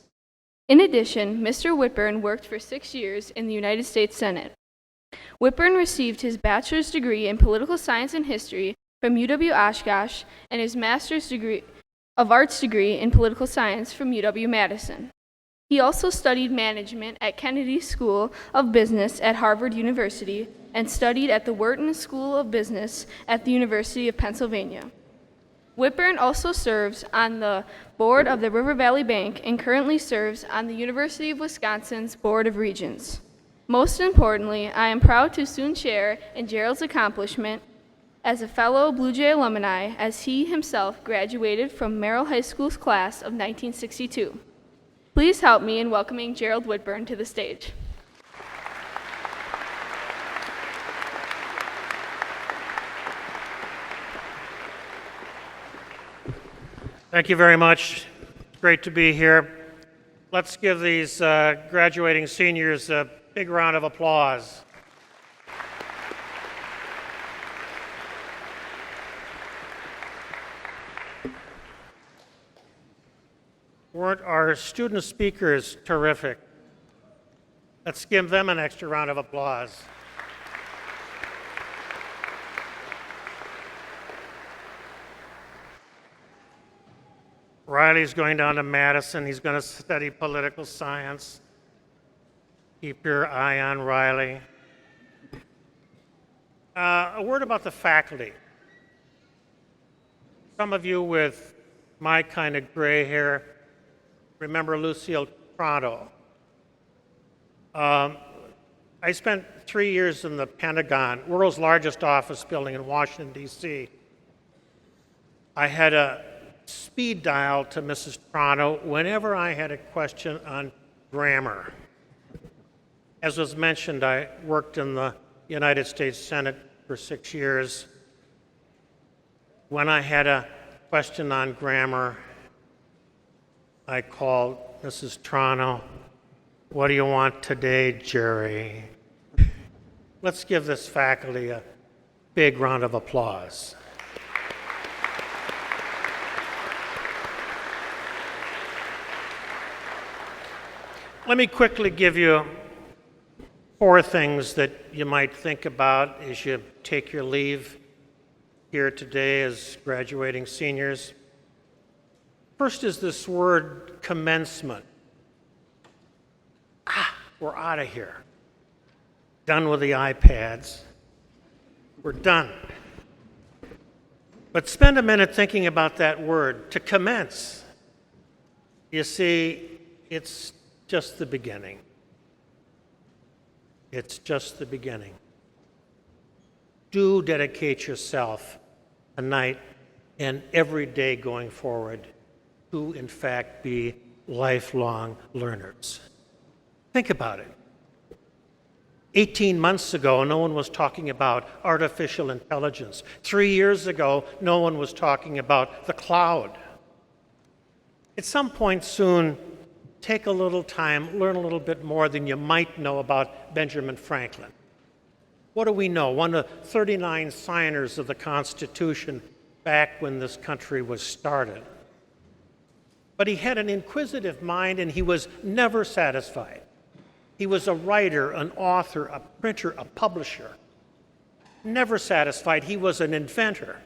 In addition, Mr. Whitburn worked for 6 years in the United States Senate. Whitburn received his bachelor's degree in political science and history from UW-Oshkosh and his master's degree of arts degree in political science from UW-Madison. He also studied management at Kennedy School of Business at Harvard University and studied at the Wharton School of Business at the University of Pennsylvania. Whitburn also serves on the board of the River Valley Bank and currently serves on the University of Wisconsin's Board of Regents. Most importantly, I am proud to soon share in Gerald's accomplishment as a fellow Blue Jay alumni, as he himself graduated from Merrill High School's class of 1962. Please help me in welcoming Gerald Whitburn to the stage. Thank you very much. It's great to be here. Let's give these graduating seniors a big round of applause. Weren't our student speakers terrific? Let's give them an extra round of applause. Riley's going down to Madison. He's going to study political science. Keep your eye on Riley. A word about the faculty. Some of you with my kind of gray hair remember Lucille Toronto. I spent 3 years in the Pentagon, world's largest office building in Washington, D.C. I had a speed dial to Mrs. Toronto whenever I had a question on grammar. As was mentioned, I worked in the United States Senate for 6 years. When I had a question on grammar, I called Mrs. Toronto. What do you want today, Jerry? Let's give this faculty a big round of applause. Let me quickly give you 4 things that you might think about as you take your leave here today as graduating seniors. First is this word commencement. We're out of here. Done with the iPads. We're done. But spend a minute thinking about that word, to commence. You see, it's just the beginning. It's just the beginning. Do dedicate yourself a night and every day going forward to, in fact, be lifelong learners. Think about it. 18 months ago, no one was talking about artificial intelligence. 3 years ago, no one was talking about the cloud. At some point soon, take a little time, learn a little bit more than you might know about Benjamin Franklin. What do we know? One of the 39 signers of the Constitution back when this country was started. But he had an inquisitive mind and he was never satisfied. He was a writer, an author, a printer, a publisher. Never satisfied. He was an inventor.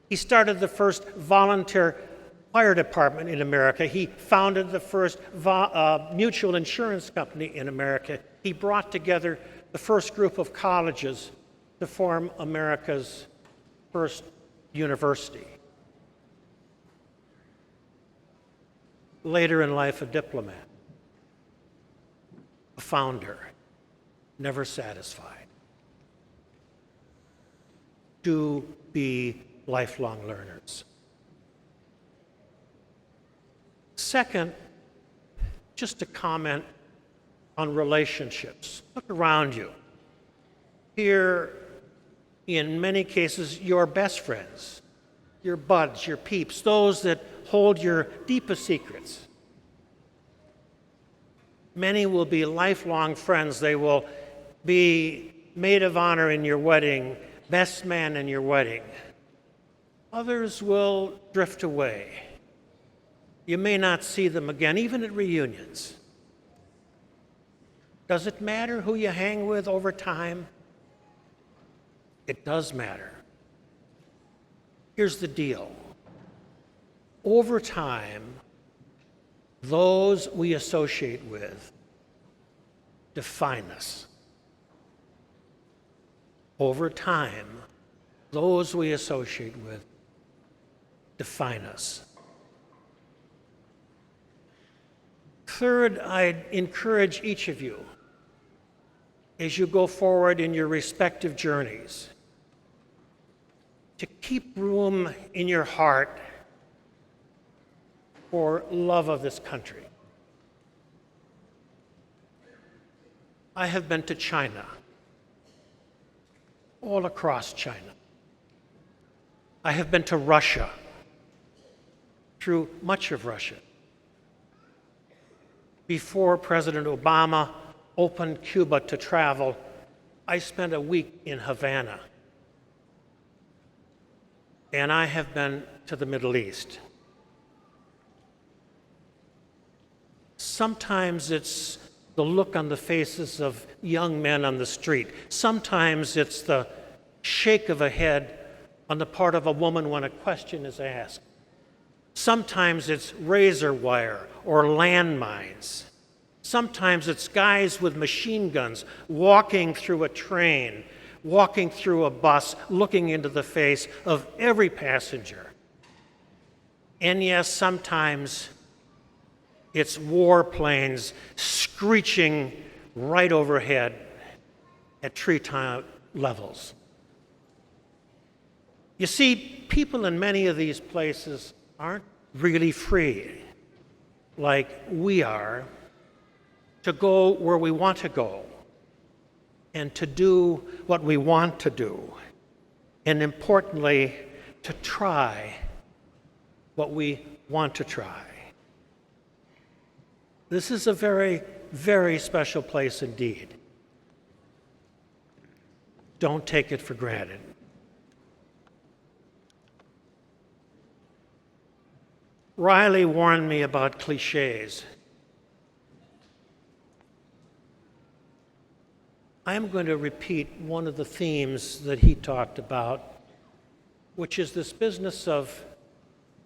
He started the first volunteer fire department in America. He founded the first mutual insurance company in America. He brought together the first group of colleges to form America's first university. Later in life, a diplomat, a founder, never satisfied. Do be lifelong learners. Second, just a comment on relationships. Look around you. Here, in many cases, your best friends, your buds, your peeps, those that hold your deepest secrets. Many will be lifelong friends. They will be maid of honor in your wedding, best man in your wedding. Others will drift away. You may not see them again, even at reunions. Does it matter who you hang with over time? It does matter. Here's the deal. Over time, those we associate with define us. Over time, those we associate with define us. Third, I'd encourage each of you, as you go forward in your respective journeys, to keep room in your heart for love of this country. I have been to China, all across China. I have been to Russia, through much of Russia. Before President Obama opened Cuba to travel, I spent a week in Havana. And I have been to the Middle East. Sometimes it's the look on the faces of young men on the street. Sometimes it's the shake of a head on the part of a woman when a question is asked. Sometimes it's razor wire or landmines. Sometimes it's guys with machine guns walking through a train, walking through a bus, looking into the face of every passenger. And yes, sometimes it's warplanes screeching right overhead at treetop levels. You see, people in many of these places aren't really free like we are to go where we want to go and to do what we want to do, and importantly, to try what we want to try. This is a very, very special place indeed. Don't take it for granted. Riley warned me about cliches. I'm going to repeat one of the themes that he talked about, which is this business of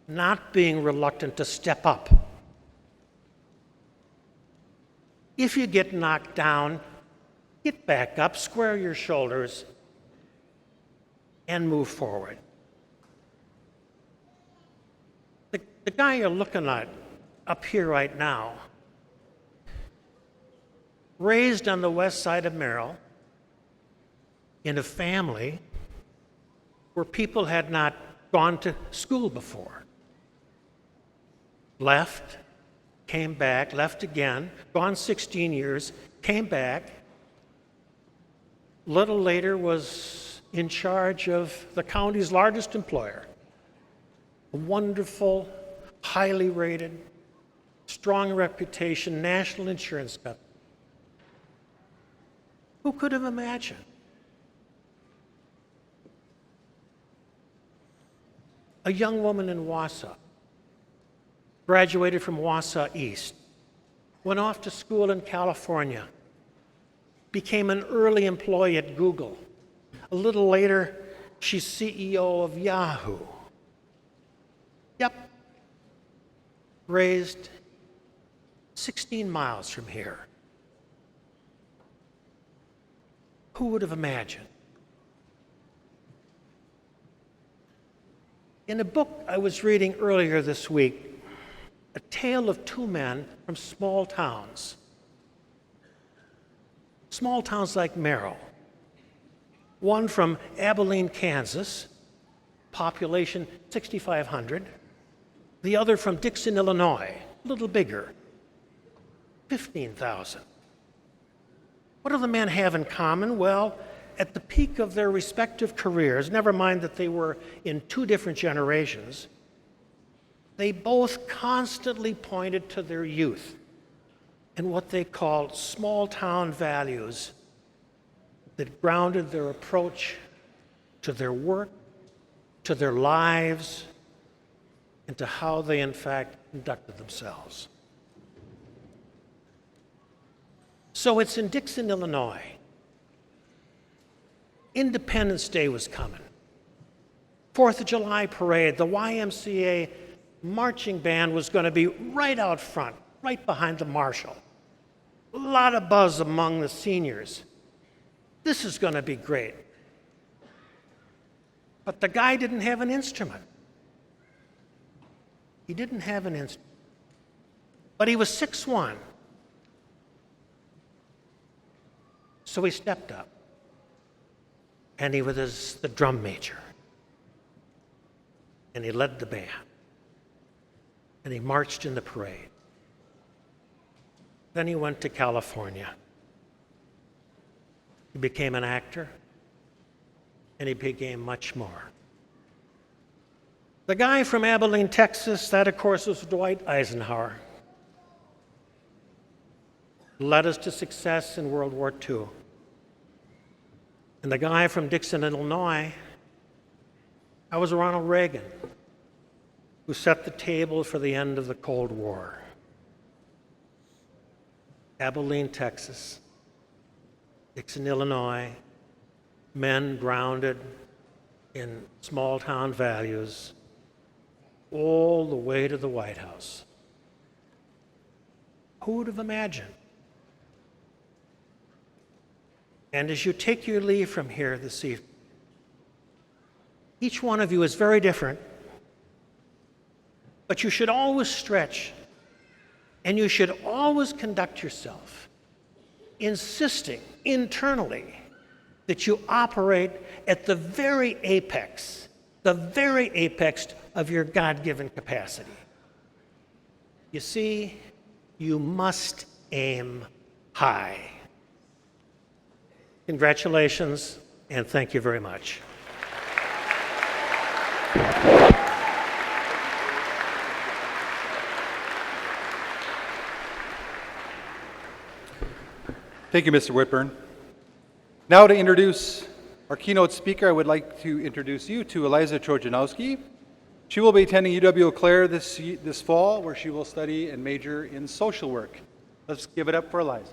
not being reluctant to step up. If you get knocked down, get back up, square your shoulders, and move forward. The guy you're looking at up here right now, raised on the west side of Merrill in a family where people had not gone to school before. Left, came back, left again, gone 16 years, came back. Little later was in charge of the county's largest employer, a wonderful, highly rated, strong reputation, national insurance company. Who could have imagined? A young woman in Wausau, graduated from Wausau East, went off to school in California, became an early employee at Google. A little later, she's CEO of Yahoo. Yep, raised 16 miles from here. Who would have imagined? In a book I was reading earlier this week, a tale of two men from small towns like Merrill. One from Abilene, Kansas, population 6,500. The other from Dixon, Illinois, a little bigger, 15,000. What do the men have in common? Well, at the peak of their respective careers, never mind that they were in two different generations, they both constantly pointed to their youth and what they called small-town values that grounded their approach to their work, to their lives, and to how they, in fact, conducted themselves. So it's in Dixon, Illinois. Independence Day was coming. 4th of July parade, the YMCA marching band was going to be right out front, right behind the marshal. A lot of buzz among the seniors. This is going to be great. But the guy didn't have an instrument. He didn't have an instrument. But he was 6'1". So he stepped up. And he was the drum major. And he led the band. And he marched in the parade. Then he went to California. He became an actor. And he became much more. The guy from Abilene, Texas, that of course was Dwight Eisenhower. Led us to success in World War II. And the guy from Dixon, Illinois, that was Ronald Reagan, who set the table for the end of the Cold War. Abilene, Texas, Dixon, Illinois, men grounded in small-town values, all the way to the White House. Who would have imagined? And as you take your leave from here this evening, each one of you is very different, but you should always stretch, and you should always conduct yourself, insisting internally that you operate at the very apex of your God-given capacity. You see, you must aim high. Congratulations, and thank you very much. Thank you, Mr. Whitburn. Now to introduce our keynote speaker, I would like to introduce you to Eliza Trojanowski. She will be attending UW-Eau Claire this fall, where she will study and major in social work. Let's give it up for Eliza.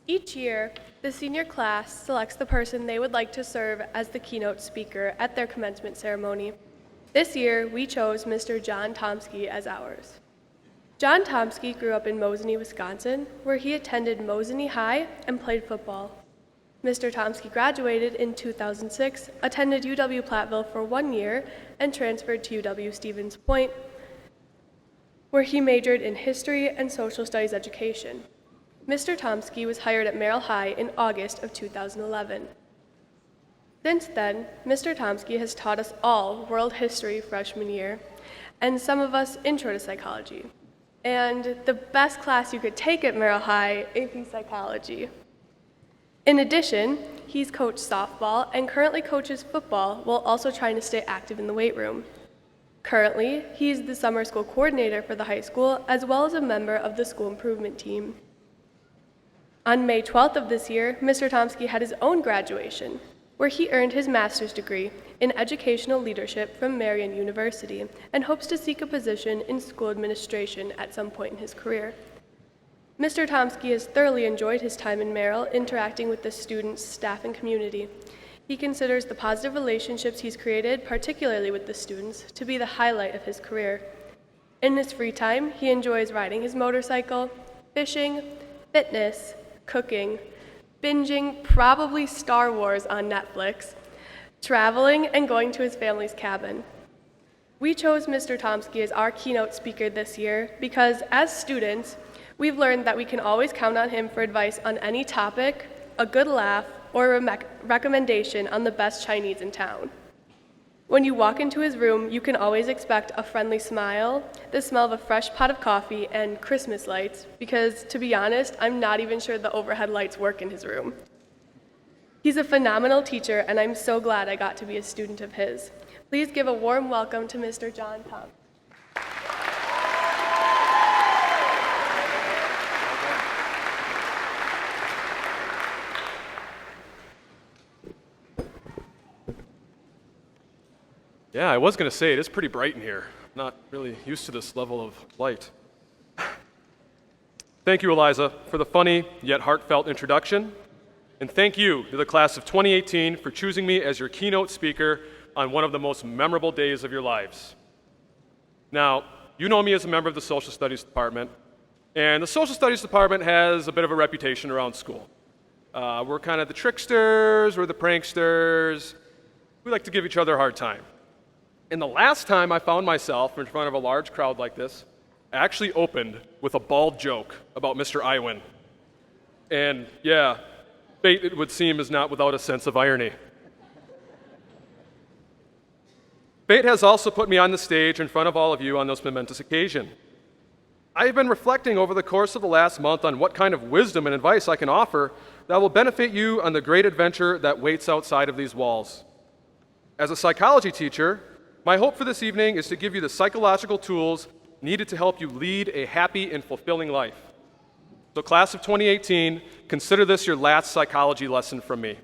Each year, the senior class selects the person they would like to serve as the keynote speaker at their commencement ceremony. This year, we chose Mr. John Tomsky as ours. John Tomsky grew up in Mosinee, Wisconsin, where he attended Mosinee High and played football. Mr. Tomsky graduated in 2006, attended UW-Platteville for 1 year, and transferred to UW-Stevens Point, where he majored in history and social studies education. Mr. Tomsky was hired at Merrill High in August of 2011. Since then, Mr. Tomsky has taught us all world history freshman year, and some of us intro to psychology, and the best class you could take at Merrill High, AP Psychology. In addition, he's coached softball and currently coaches football while also trying to stay active in the weight room. Currently, he's the summer school coordinator for the high school, as well as a member of the school improvement team. On May 12th of this year, Mr. Tomsky had his own graduation, where he earned his master's degree in educational leadership from Merrill University and hopes to seek a position in school administration at some point in his career. Mr. Tomsky has thoroughly enjoyed his time in Merrill, interacting with the students, staff, and community. He considers the positive relationships he's created, particularly with the students, to be the highlight of his career. In his free time, he enjoys riding his motorcycle, fishing, fitness, cooking, binging probably Star Wars on Netflix, traveling, and going to his family's cabin. We chose Mr. Tomsky as our keynote speaker this year because, as students, we've learned that we can always count on him for advice on any topic, a good laugh, or a recommendation on the best Chinese in town. When you walk into his room, you can always expect a friendly smile, the smell of a fresh pot of coffee, and Christmas lights, because, to be honest, I'm not even sure the overhead lights work in his room. He's a phenomenal teacher, and I'm so glad I got to be a student of his. Please give a warm welcome to Mr. John Tomsky. Yeah, I was going to say, it is pretty bright in here. I'm not really used to this level of light. Thank you, Eliza, for the funny yet heartfelt introduction. And thank you to the class of 2018 for choosing me as your keynote speaker on one of the most memorable days of your lives. Now, you know me as a member of the Social Studies Department, And the social studies department has a bit of a reputation around school. We're kind of the tricksters, we're the pranksters. We like to give each other a hard time. And the last time I found myself in front of a large crowd like this, I actually opened with a bald joke about Mr. Iwin. And yeah, fate, it would seem, is not without a sense of irony. Fate has also put me on the stage in front of all of you on this momentous occasion. I have been reflecting over the course of the last month on what kind of wisdom and advice I can offer that will benefit you on the great adventure that waits outside of these walls. As a psychology teacher, my hope for this evening is to give you the psychological tools needed to help you lead a happy and fulfilling life. So class of 2018, consider this your last psychology lesson from me.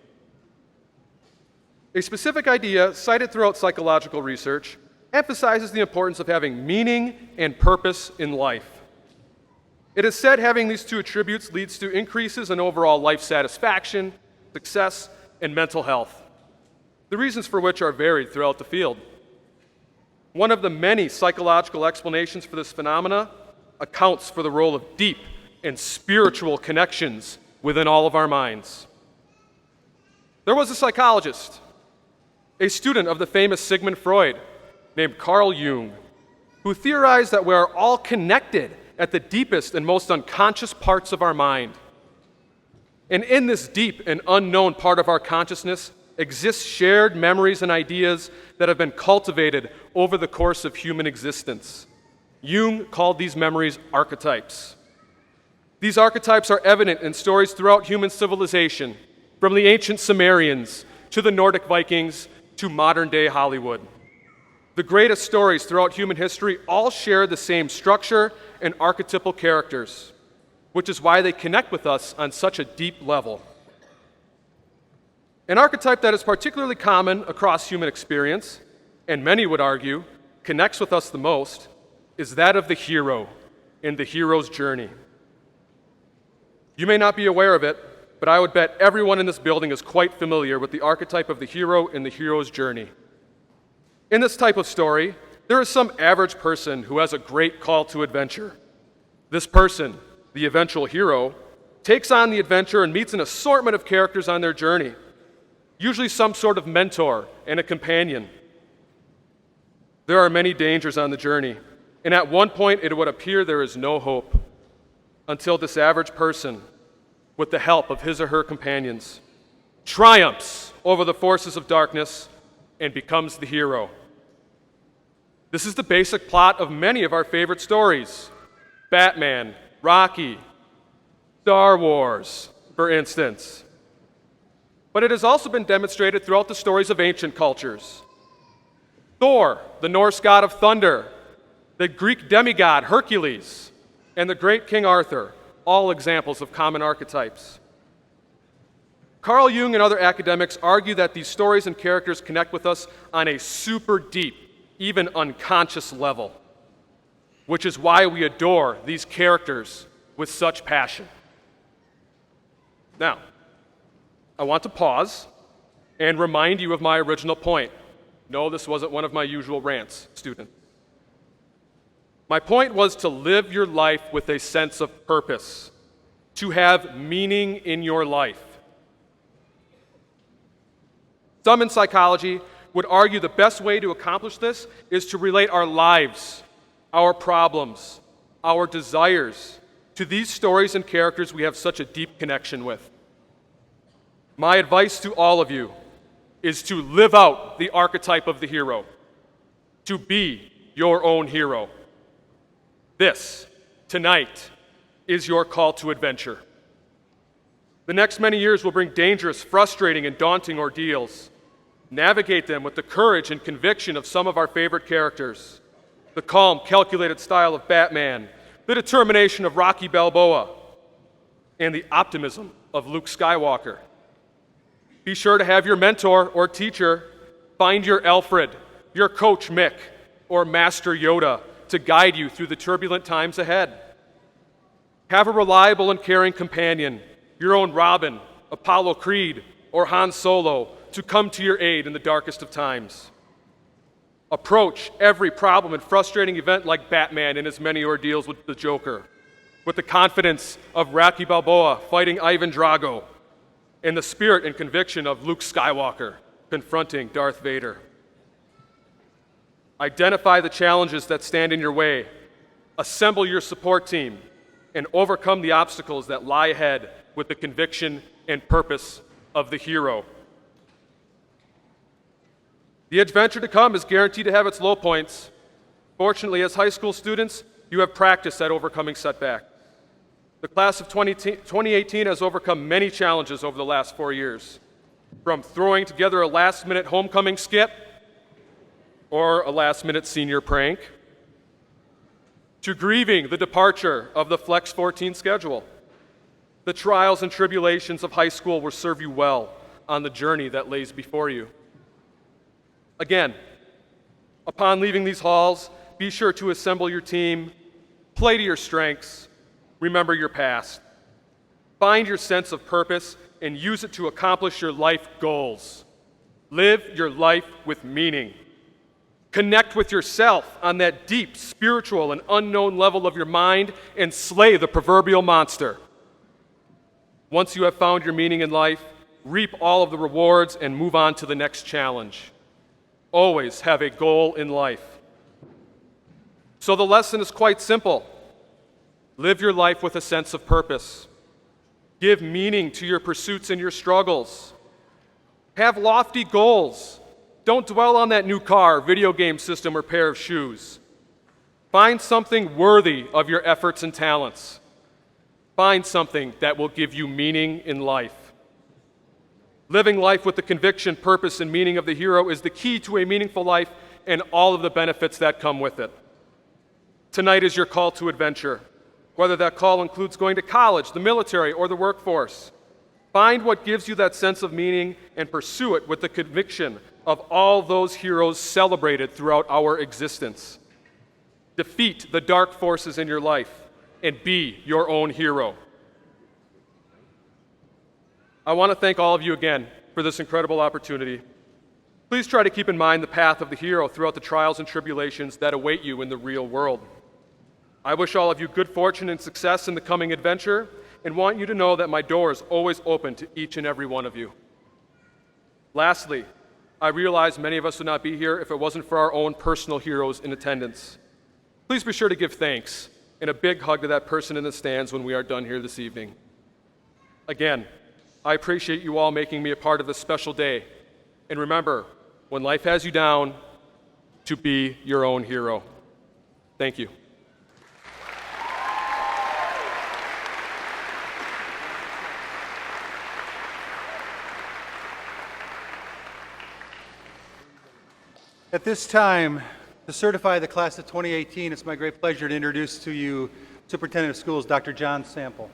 A specific idea cited throughout psychological research emphasizes the importance of having meaning and purpose in life. It is said having these two attributes leads to increases in overall life satisfaction, success, and mental health, the reasons for which are varied throughout the field. One of the many psychological explanations for this phenomena accounts for the role of deep and spiritual connections within all of our minds. There was a psychologist, a student of the famous Sigmund Freud, named Carl Jung, who theorized that we are all connected at the deepest and most unconscious parts of our mind. And in this deep and unknown part of our consciousness exist shared memories and ideas that have been cultivated over the course of human existence. Jung called these memories archetypes. These archetypes are evident in stories throughout human civilization, from the ancient Sumerians to the Nordic Vikings to modern-day Hollywood. The greatest stories throughout human history all share the same structure and archetypal characters, which is why they connect with us on such a deep level. An archetype that is particularly common across human experience, and many would argue connects with us the most, is that of the hero and the hero's journey. You may not be aware of it, but I would bet everyone in this building is quite familiar with the archetype of the hero and the hero's journey. In this type of story, there is some average person who has a great call to adventure. This person, the eventual hero, takes on the adventure and meets an assortment of characters on their journey, usually some sort of mentor and a companion. There are many dangers on the journey, and at one point it would appear there is no hope, until this average person, with the help of his or her companions, triumphs over the forces of darkness and becomes the hero. This is the basic plot of many of our favorite stories. Batman, Rocky, Star Wars, for instance. But it has also been demonstrated throughout the stories of ancient cultures. Thor, the Norse god of thunder, the Greek demigod Hercules, and the great King Arthur, all examples of common archetypes. Carl Jung and other academics argue that these stories and characters connect with us on a super deep, even unconscious level, which is why we adore these characters with such passion. Now, I want to pause and remind you of my original point. No, this wasn't one of my usual rants, student. My point was to live your life with a sense of purpose, to have meaning in your life. Some in psychology would argue the best way to accomplish this is to relate our lives, our problems, our desires to these stories and characters we have such a deep connection with. My advice to all of you is to live out the archetype of the hero, to be your own hero. This, tonight, is your call to adventure. The next many years will bring dangerous, frustrating, and daunting ordeals. Navigate them with the courage and conviction of some of our favorite characters, the calm, calculated style of Batman, the determination of Rocky Balboa, and the optimism of Luke Skywalker. Be sure to have your mentor or teacher find your Alfred, your coach Mick, or Master Yoda to guide you through the turbulent times ahead. Have a reliable and caring companion, your own Robin, Apollo Creed, or Han Solo, to come to your aid in the darkest of times. Approach every problem and frustrating event like Batman in his many ordeals with the Joker. with the confidence of Rocky Balboa fighting Ivan Drago, and the spirit and conviction of Luke Skywalker confronting Darth Vader. Identify the challenges that stand in your way, assemble your support team, and overcome the obstacles that lie ahead with the conviction and purpose of the hero. The adventure to come is guaranteed to have its low points. Fortunately, as high school students, you have practiced at overcoming setbacks. The class of 2018 has overcome many challenges over the last 4 years, from throwing together a last-minute homecoming skit or a last-minute senior prank, to grieving the departure of the Flex 14 schedule. The trials and tribulations of high school will serve you well on the journey that lays before you. Again, upon leaving these halls, be sure to assemble your team, play to your strengths, remember your past. Find your sense of purpose and use it to accomplish your life goals. Live your life with meaning. Connect with yourself on that deep, spiritual, and unknown level of your mind and slay the proverbial monster. Once you have found your meaning in life, reap all of the rewards and move on to the next challenge. Always have a goal in life. So the lesson is quite simple. Live your life with a sense of purpose. Give meaning to your pursuits and your struggles. Have lofty goals. Don't dwell on that new car, video game system, or pair of shoes. Find something worthy of your efforts and talents. Find something that will give you meaning in life. Living life with the conviction, purpose, and meaning of the hero is the key to a meaningful life and all of the benefits that come with it. Tonight is your call to adventure, whether that call includes going to college, the military, or the workforce. Find what gives you that sense of meaning and pursue it with the conviction of all those heroes celebrated throughout our existence. Defeat the dark forces in your life and be your own hero. I want to thank all of you again for this incredible opportunity. Please try to keep in mind the path of the hero throughout the trials and tribulations that await you in the real world. I wish all of you good fortune and success in the coming adventure and want you to know that my door is always open to each and every one of you. Lastly, I realize many of us would not be here if it wasn't for our own personal heroes in attendance. Please be sure to give thanks and a big hug to that person in the stands when we are done here this evening. Again, I appreciate you all making me a part of this special day. And remember, when life has you down, to be your own hero. Thank you. At this time, to certify the class of 2018, it's my great pleasure to introduce to you Superintendent of Schools, Dr. John Sample.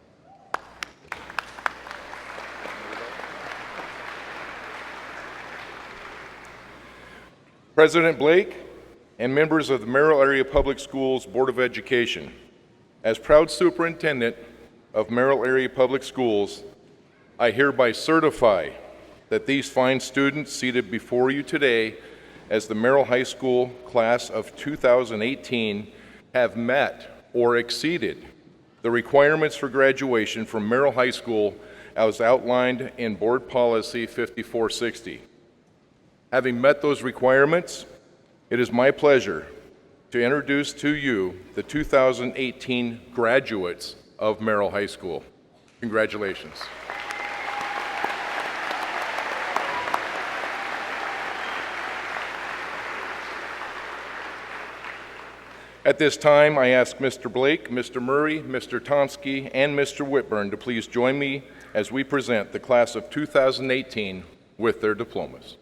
President Blake and members of the Merrill Area Public Schools Board of Education, as proud superintendent of Merrill Area Public Schools, I hereby certify that these fine students seated before you today as the Merrill High School class of 2018 have met or exceeded the requirements for graduation from Merrill High School as outlined in Board Policy 5460. Having met those requirements, it is my pleasure to introduce to you the 2018 graduates of Merrill High School. Congratulations. At this time, I ask Mr. Blake, Mr. Murray, Mr. Tomsky, and Mr. Whitburn to please join me as we present the class of 2018 with their diplomas.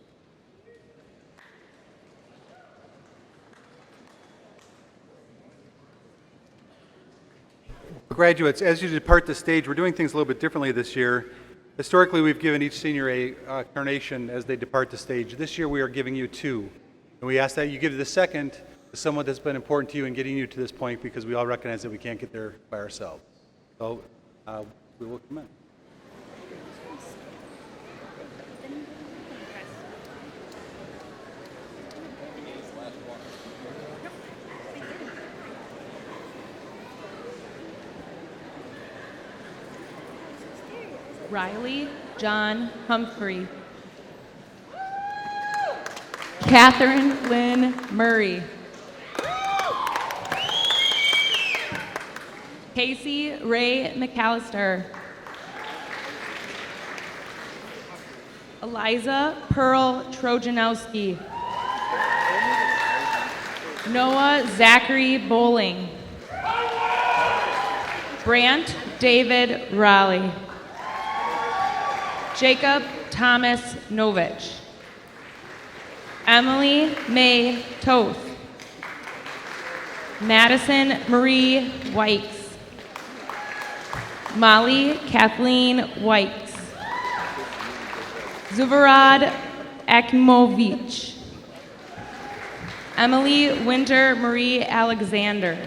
Graduates, as you depart the stage, we're doing things a little bit differently this year. Historically, we've given each senior a carnation as they depart the stage. This year, we are giving you two. And we ask that you give the second to someone that's been important to you in getting you to this point, because we all recognize that we can't get there by ourselves. So we will commence. Riley John Humphrey. Catherine Lynn Murray. Casey Ray McAllister. Eliza Pearl Trojanowski. Noah Zachary Bowling. Brant David Raleigh. Jacob Thomas Novich. Emily May Toth. Madison Marie Whites. Molly Kathleen Whites. Zuvarad Akimovich. Emily Winter Marie Alexander.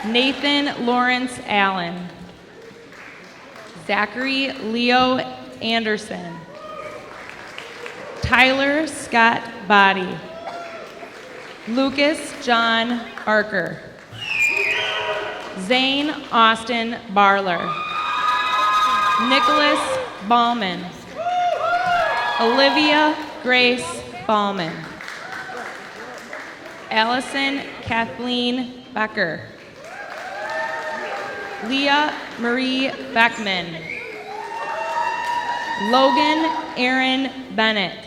Nathan Lawrence Allen. Zachary Leo Anderson. Tyler Scott Body. Lucas John Barker. Zane Austin Barler. Nicholas Ballman. Olivia Grace Ballman. Allison Kathleen Becker. Leah Marie Beckman. Logan Aaron Bennett.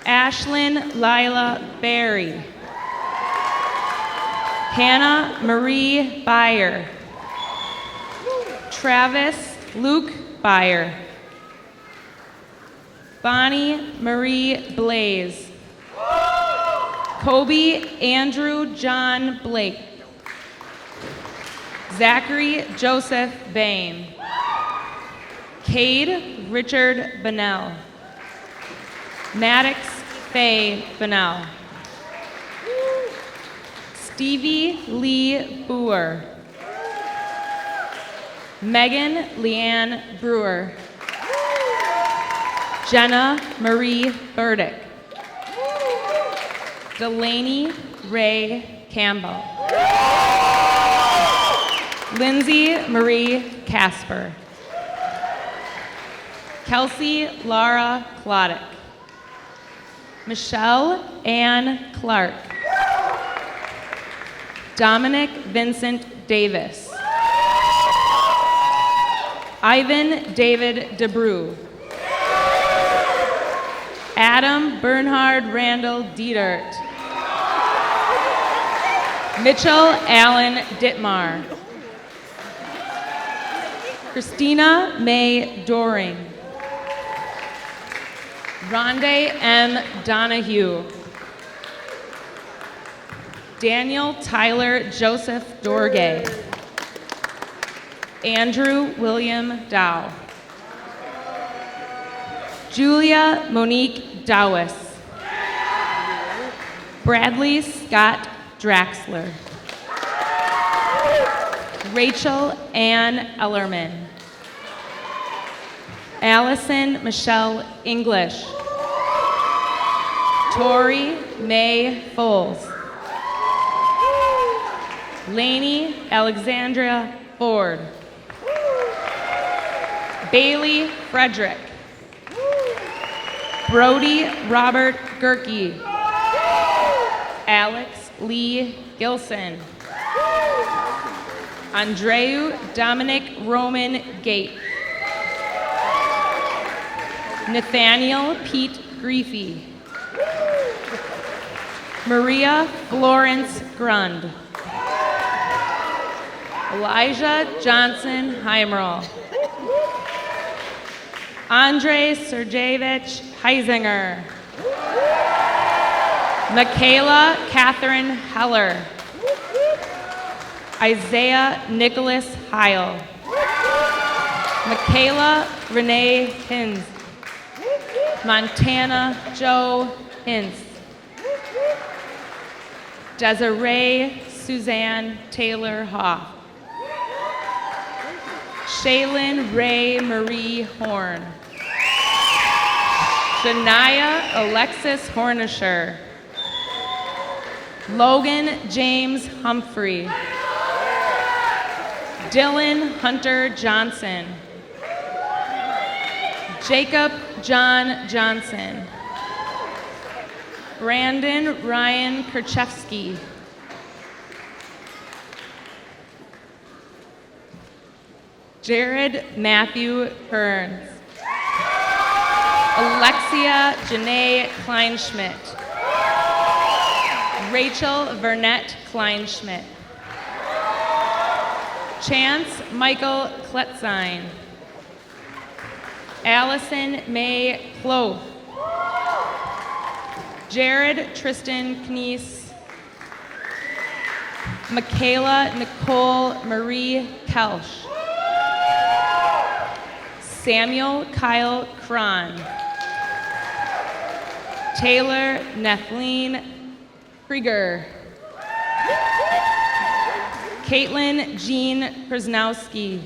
Ashlyn Lila Berry. Hannah Marie Byer. Travis Luke Byer. Bonnie Marie Blaze. Kobe Andrew John Blake. Zachary Joseph Bain. Cade Richard Bennell. Maddox Faye Bennell. Stevie Lee Boer. Megan Leanne Brewer. Jenna Marie Burdick. Delaney Ray Campbell. Lindsay Marie Casper. Kelsey Laura Klodick. Michelle Ann Clark. Dominic Vincent Davis. Ivan David DeBrew. Adam Bernhard Randall Dietert. Mitchell Allen Dittmar. Christina May Doring. Rondé M. Donahue. Daniel Tyler Joseph Dorgay. Andrew William Dow. Julia Monique Dowis. Bradley Scott Draxler. Rachel Ann Ellerman. Allison Michelle English. Tori May Foles. Lainey Alexandria Ford. Bailey Frederick. Brody Robert Gerke. Alex Lee Gilson. Andreu Dominic Roman Gate. Nathaniel Pete Griefey. Maria Florence Grund. Elijah Johnson Heimerl. Andrei Sergeyevich Heisinger. Michaela Catherine Heller. Isaiah Nicholas Heil. Michaela Renee Hins. Montana Joe Hins. Desiree Suzanne Taylor Hoff. Shaylin Ray Marie Horn. Shania Alexis Hornisher. Logan James Humphrey. Dylan Hunter Johnson. Jacob John Johnson. Brandon Ryan Kerchevsky. Jared Matthew Kearns. Alexia Janae Kleinschmidt. Rachel Vernette Kleinschmidt. Chance Michael Kletzine. Allison May Clough. Jared Tristan Knies. Michaela Nicole Marie Kelsch. Samuel Kyle Cron. Taylor Nethleen Krieger. Caitlin Jean Krasnowski.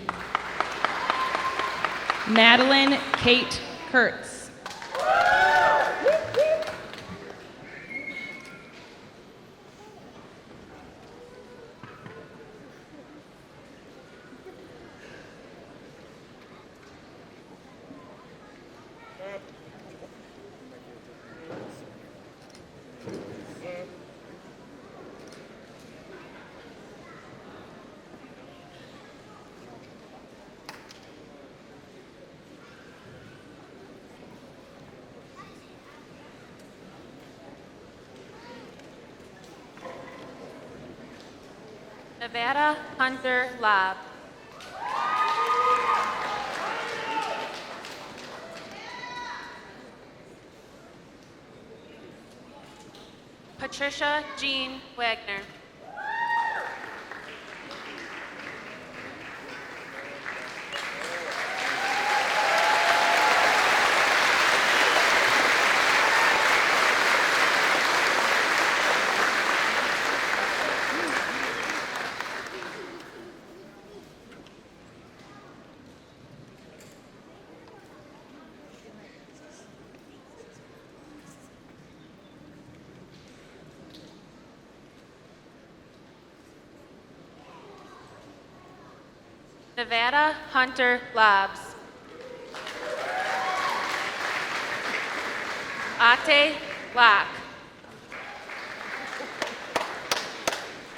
Madeline Kate Kurtz. Nevada Hunter Lobb. Patricia Jean Wagner. Nevada Hunter Lobbs. Ate Locke.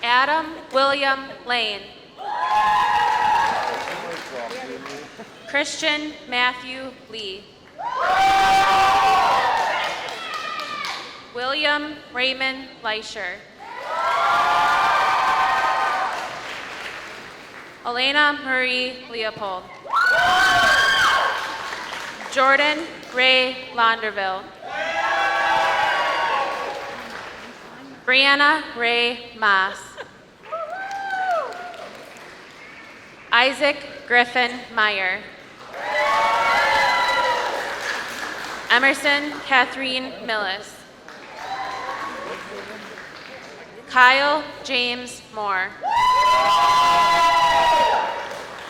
Adam William Lane. Christian Matthew Lee. William Raymond Leischer. Elena Marie Leopold. Jordan Ray Launderville. Brianna Ray Moss. Isaac Griffin Meyer. Emerson Catherine Millis. Kyle James Moore.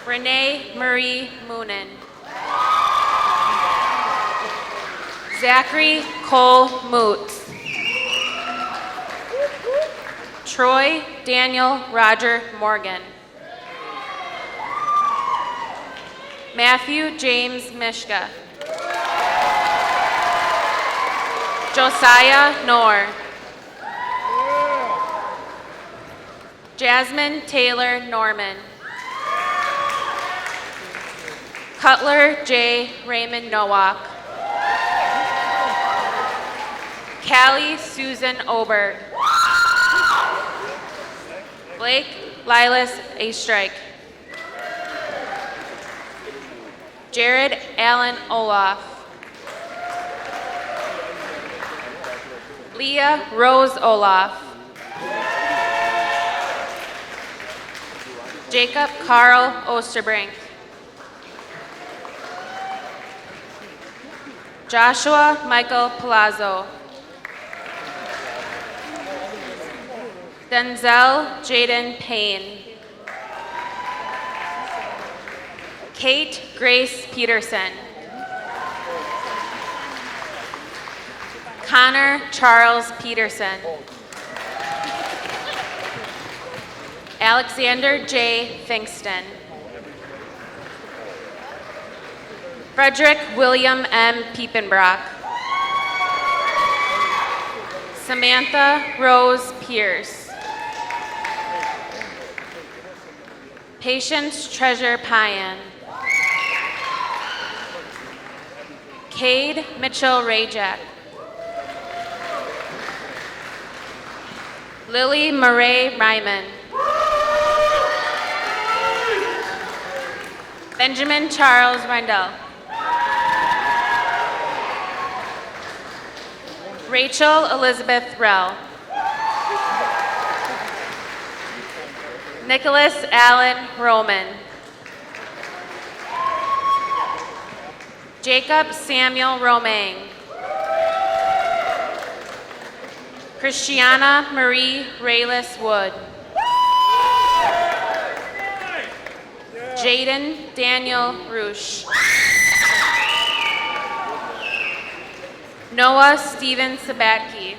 Renee Marie Moonen. Zachary Cole Moots. Troy Daniel Roger Morgan. Matthew James Mishka. Josiah Knorr. Jasmine Taylor Norman. Cutler J. Raymond Nowak. Callie Susan Oberg. Blake Lilas A. Strike. Jared Allen Olaf. Leah Rose Olaf. Jacob Carl Osterbrink. Joshua Michael Palazzo. Denzel Jaden Payne. Kate Grace Peterson. Connor Charles Peterson. Alexander J. Finkston. Frederick William M. Piepenbrock. Samantha Rose Pierce. Patience Treasure Payan. Cade Mitchell Rajak. Lily Murray Ryman. Benjamin Charles Rindell. Rachel Elizabeth Rell. Nicholas Allen Roman. Jacob Samuel Romaine. Christiana Marie Raylis Wood. Jaden Daniel Roosh. Noah Steven Sabatke.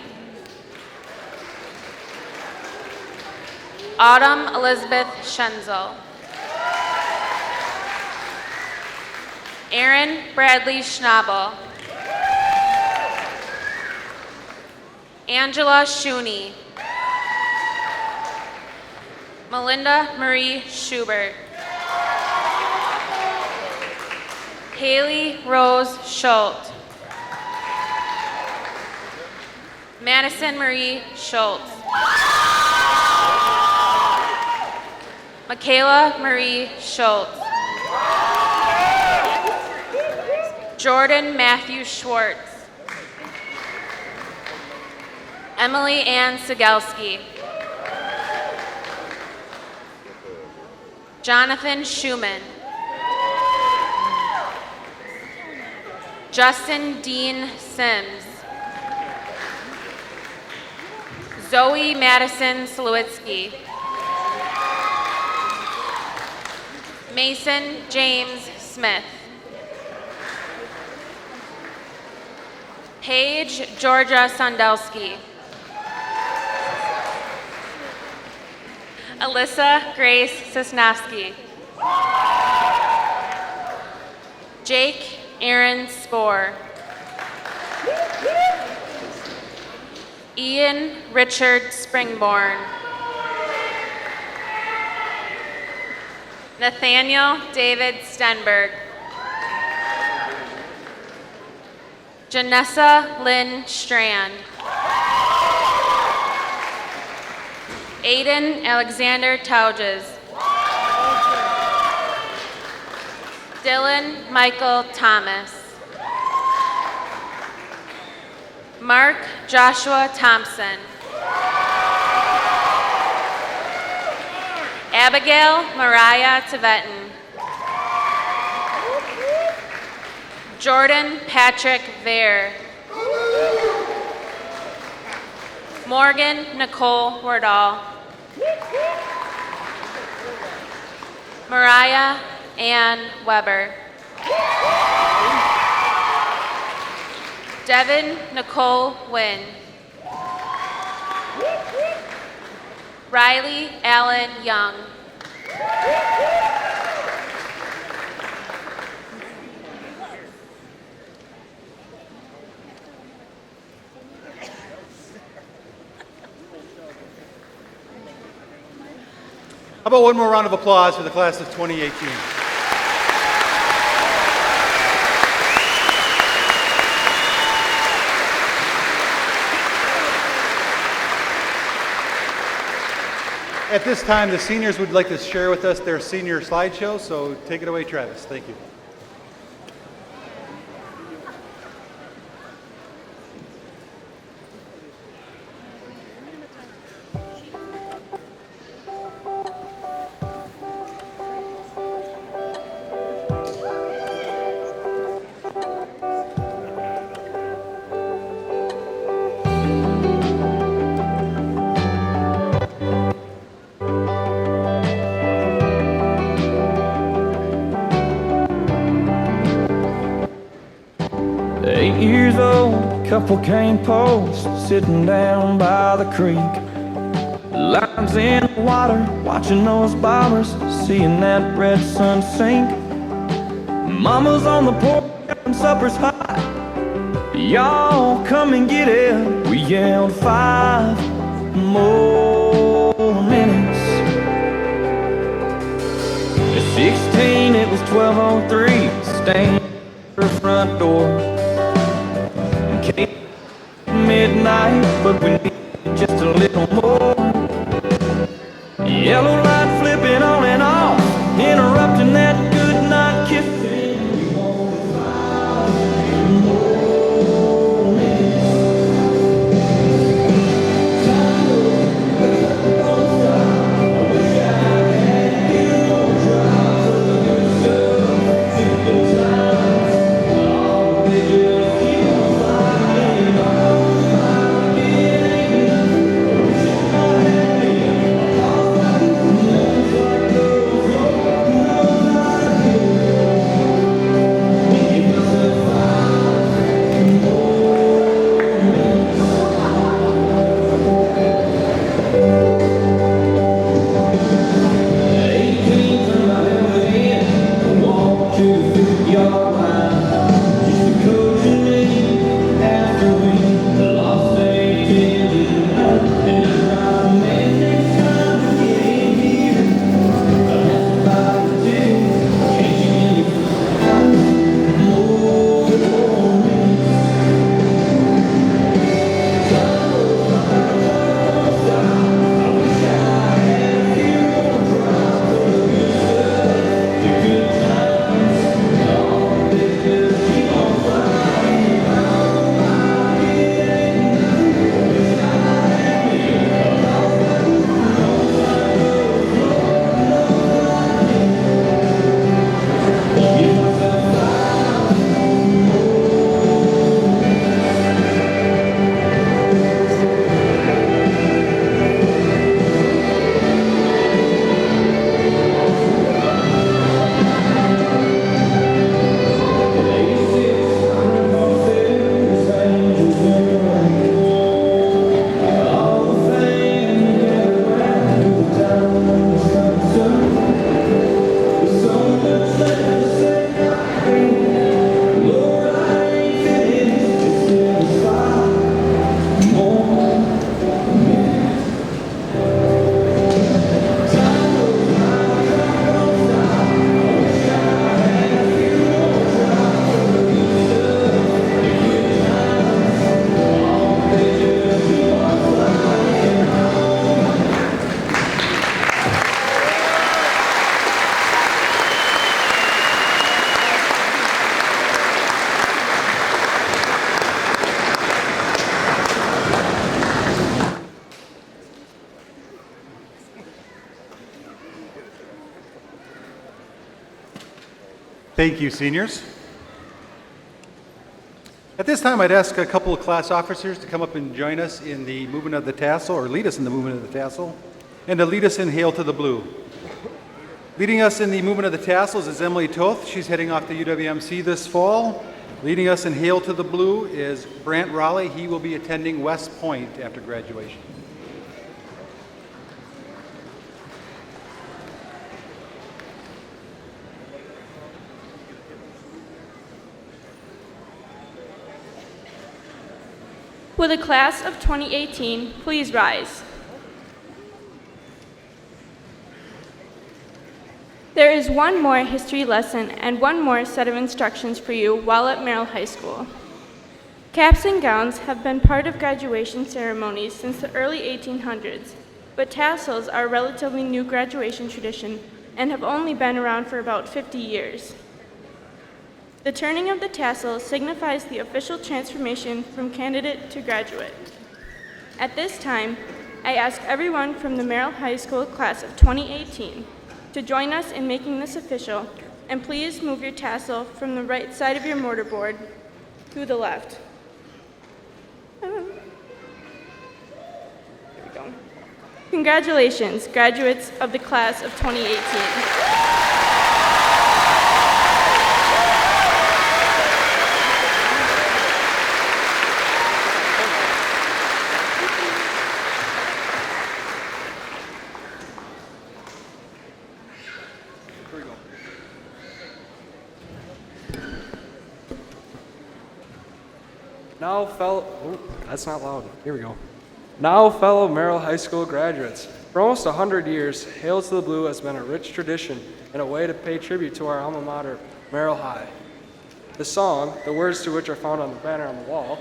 Autumn Elizabeth Schenzel. Aaron Bradley Schnabel. Angela Shooney. Melinda Marie Schubert. Haley Rose Schultz. Madison Marie Schultz. Michaela Marie Schultz. Jordan Matthew Schwartz. Emily Ann Sigelski. Jonathan Schumann. Justin Dean Sims. Zoe Madison Slowitsky. Mason James Smith. Paige Georgia Sondelski. Alyssa Grace Sosnowski. Jake Aaron Spoor. Ian Richard Springborn. Nathaniel David Stenberg. Janessa Lynn Strand. Aiden Alexander Tauges. Dylan Michael Thomas. Mark Joshua Thompson. Abigail Mariah Tiveton. Jordan Patrick Vare. Morgan Nicole Wardall. Mariah Ann Weber. Devin Nicole Wynn. Riley Allen Young. How about one more round of applause for the class of 2018? At this time, the seniors would like to share with us their senior slideshow, so take it away, Travis. Thank you. Couple cane posts sitting down by the creek. Lines in the water, watching those bobbers, seeing that red sun sink. Mama's on the porch and supper's hot. Y'all come and get it. We yelled 5 more minutes. At 16 it was 12:03. Staying at her front door. And came midnight, but we need just a little more. Yellow light flipping on and off, interrupting that good night kiss. Thank you, seniors. At this time, I'd ask a couple of class officers to come up and join us in the movement of the tassel, or lead us in the movement of the tassel, and to lead us in Hail to the Blue. Leading us in the movement of the tassels is Emily Toth. She's heading off to UWMC this fall. Leading us in Hail to the Blue is Brant Raleigh. He will be attending West Point after graduation. Will the class of 2018 please rise? There is one more history lesson and one more set of instructions for you while at Merrill High School. Caps and gowns have been part of graduation ceremonies since the early 1800s, but tassels are a relatively new graduation tradition and have only been around for about 50 years. The turning of the tassel signifies the official transformation from candidate to graduate. At this time, I ask everyone from the Merrill High School class of 2018 to join us in making this official, and please move your tassel from the right side of your mortarboard to the left. Here we go. Congratulations, graduates of the class of 2018. Now, that's not loud. Here we go. Now, fellow Merrill High School graduates, for almost 100 years, Hail to the Blue has been a rich tradition and a way to pay tribute to our alma mater, Merrill High. The song, the words to which are found on the banner on the wall,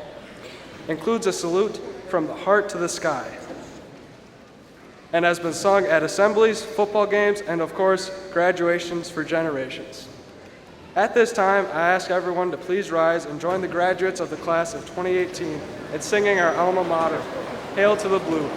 includes a salute from the heart to the sky, and has been sung at assemblies, football games, and of course, graduations for generations. At this time, I ask everyone to please rise and join the graduates of the class of 2018 in singing our alma mater, Hail to the Blue.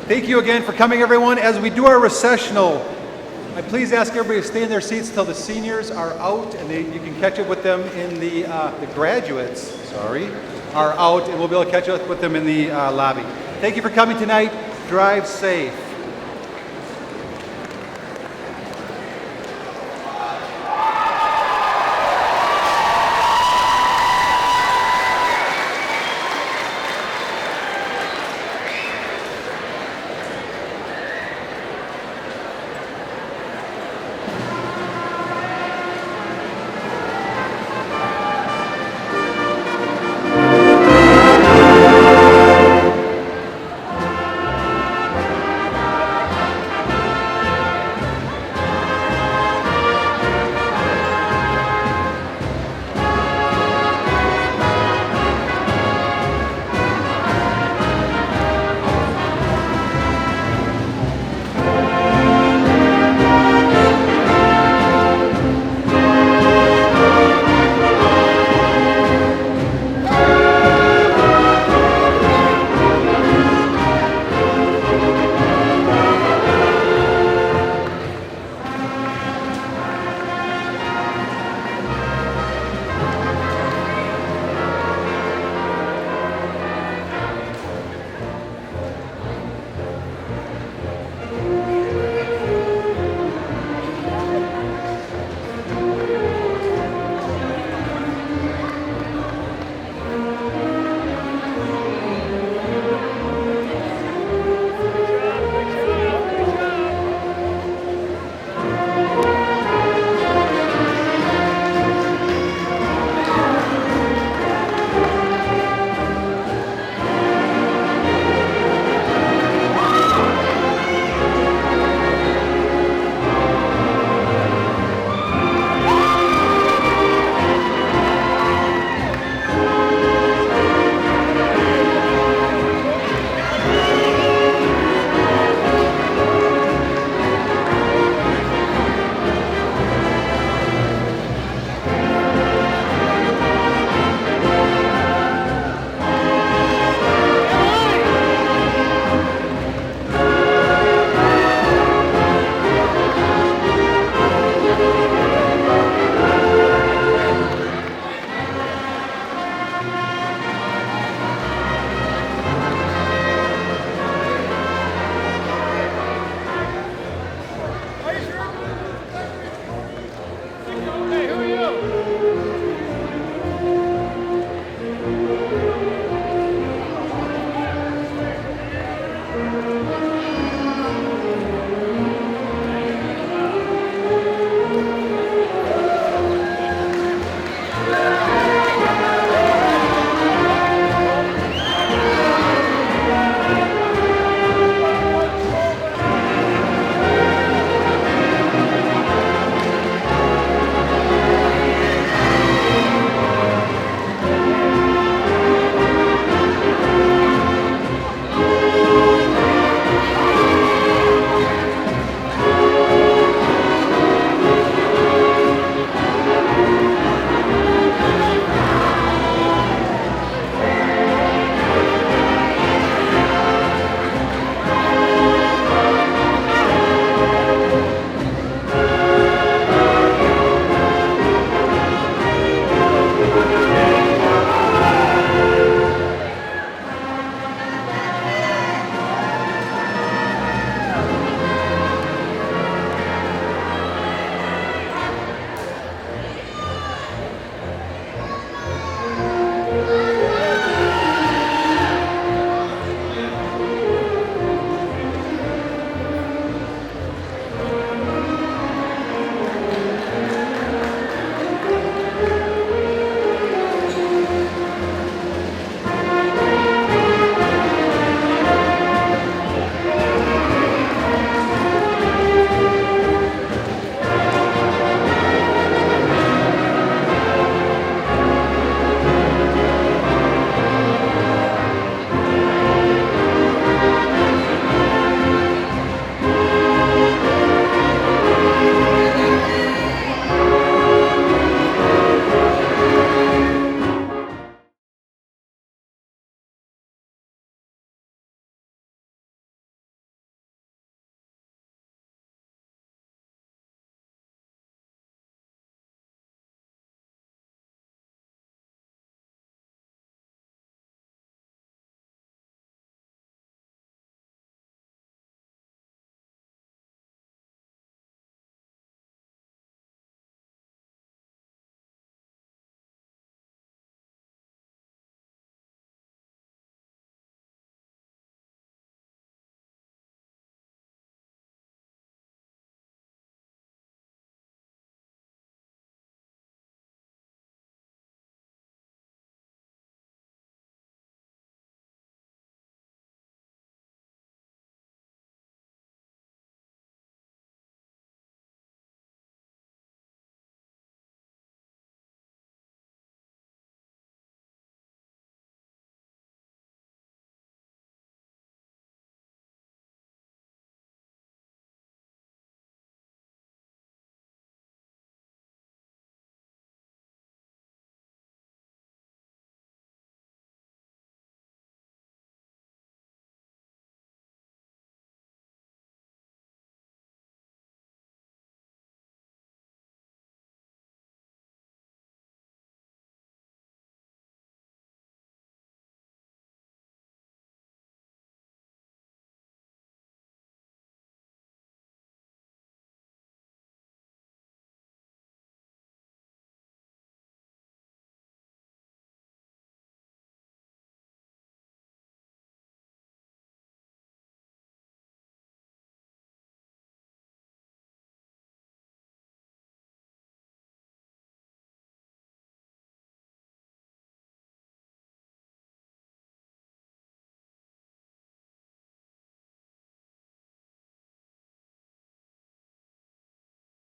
Thank you again for coming, everyone. As we do our recessional, I please ask everybody to stay in their seats till the seniors are out, and you can catch up with them in the graduates, are out, and we'll be able to catch up with them in the lobby. Thank you for coming tonight. Drive safe.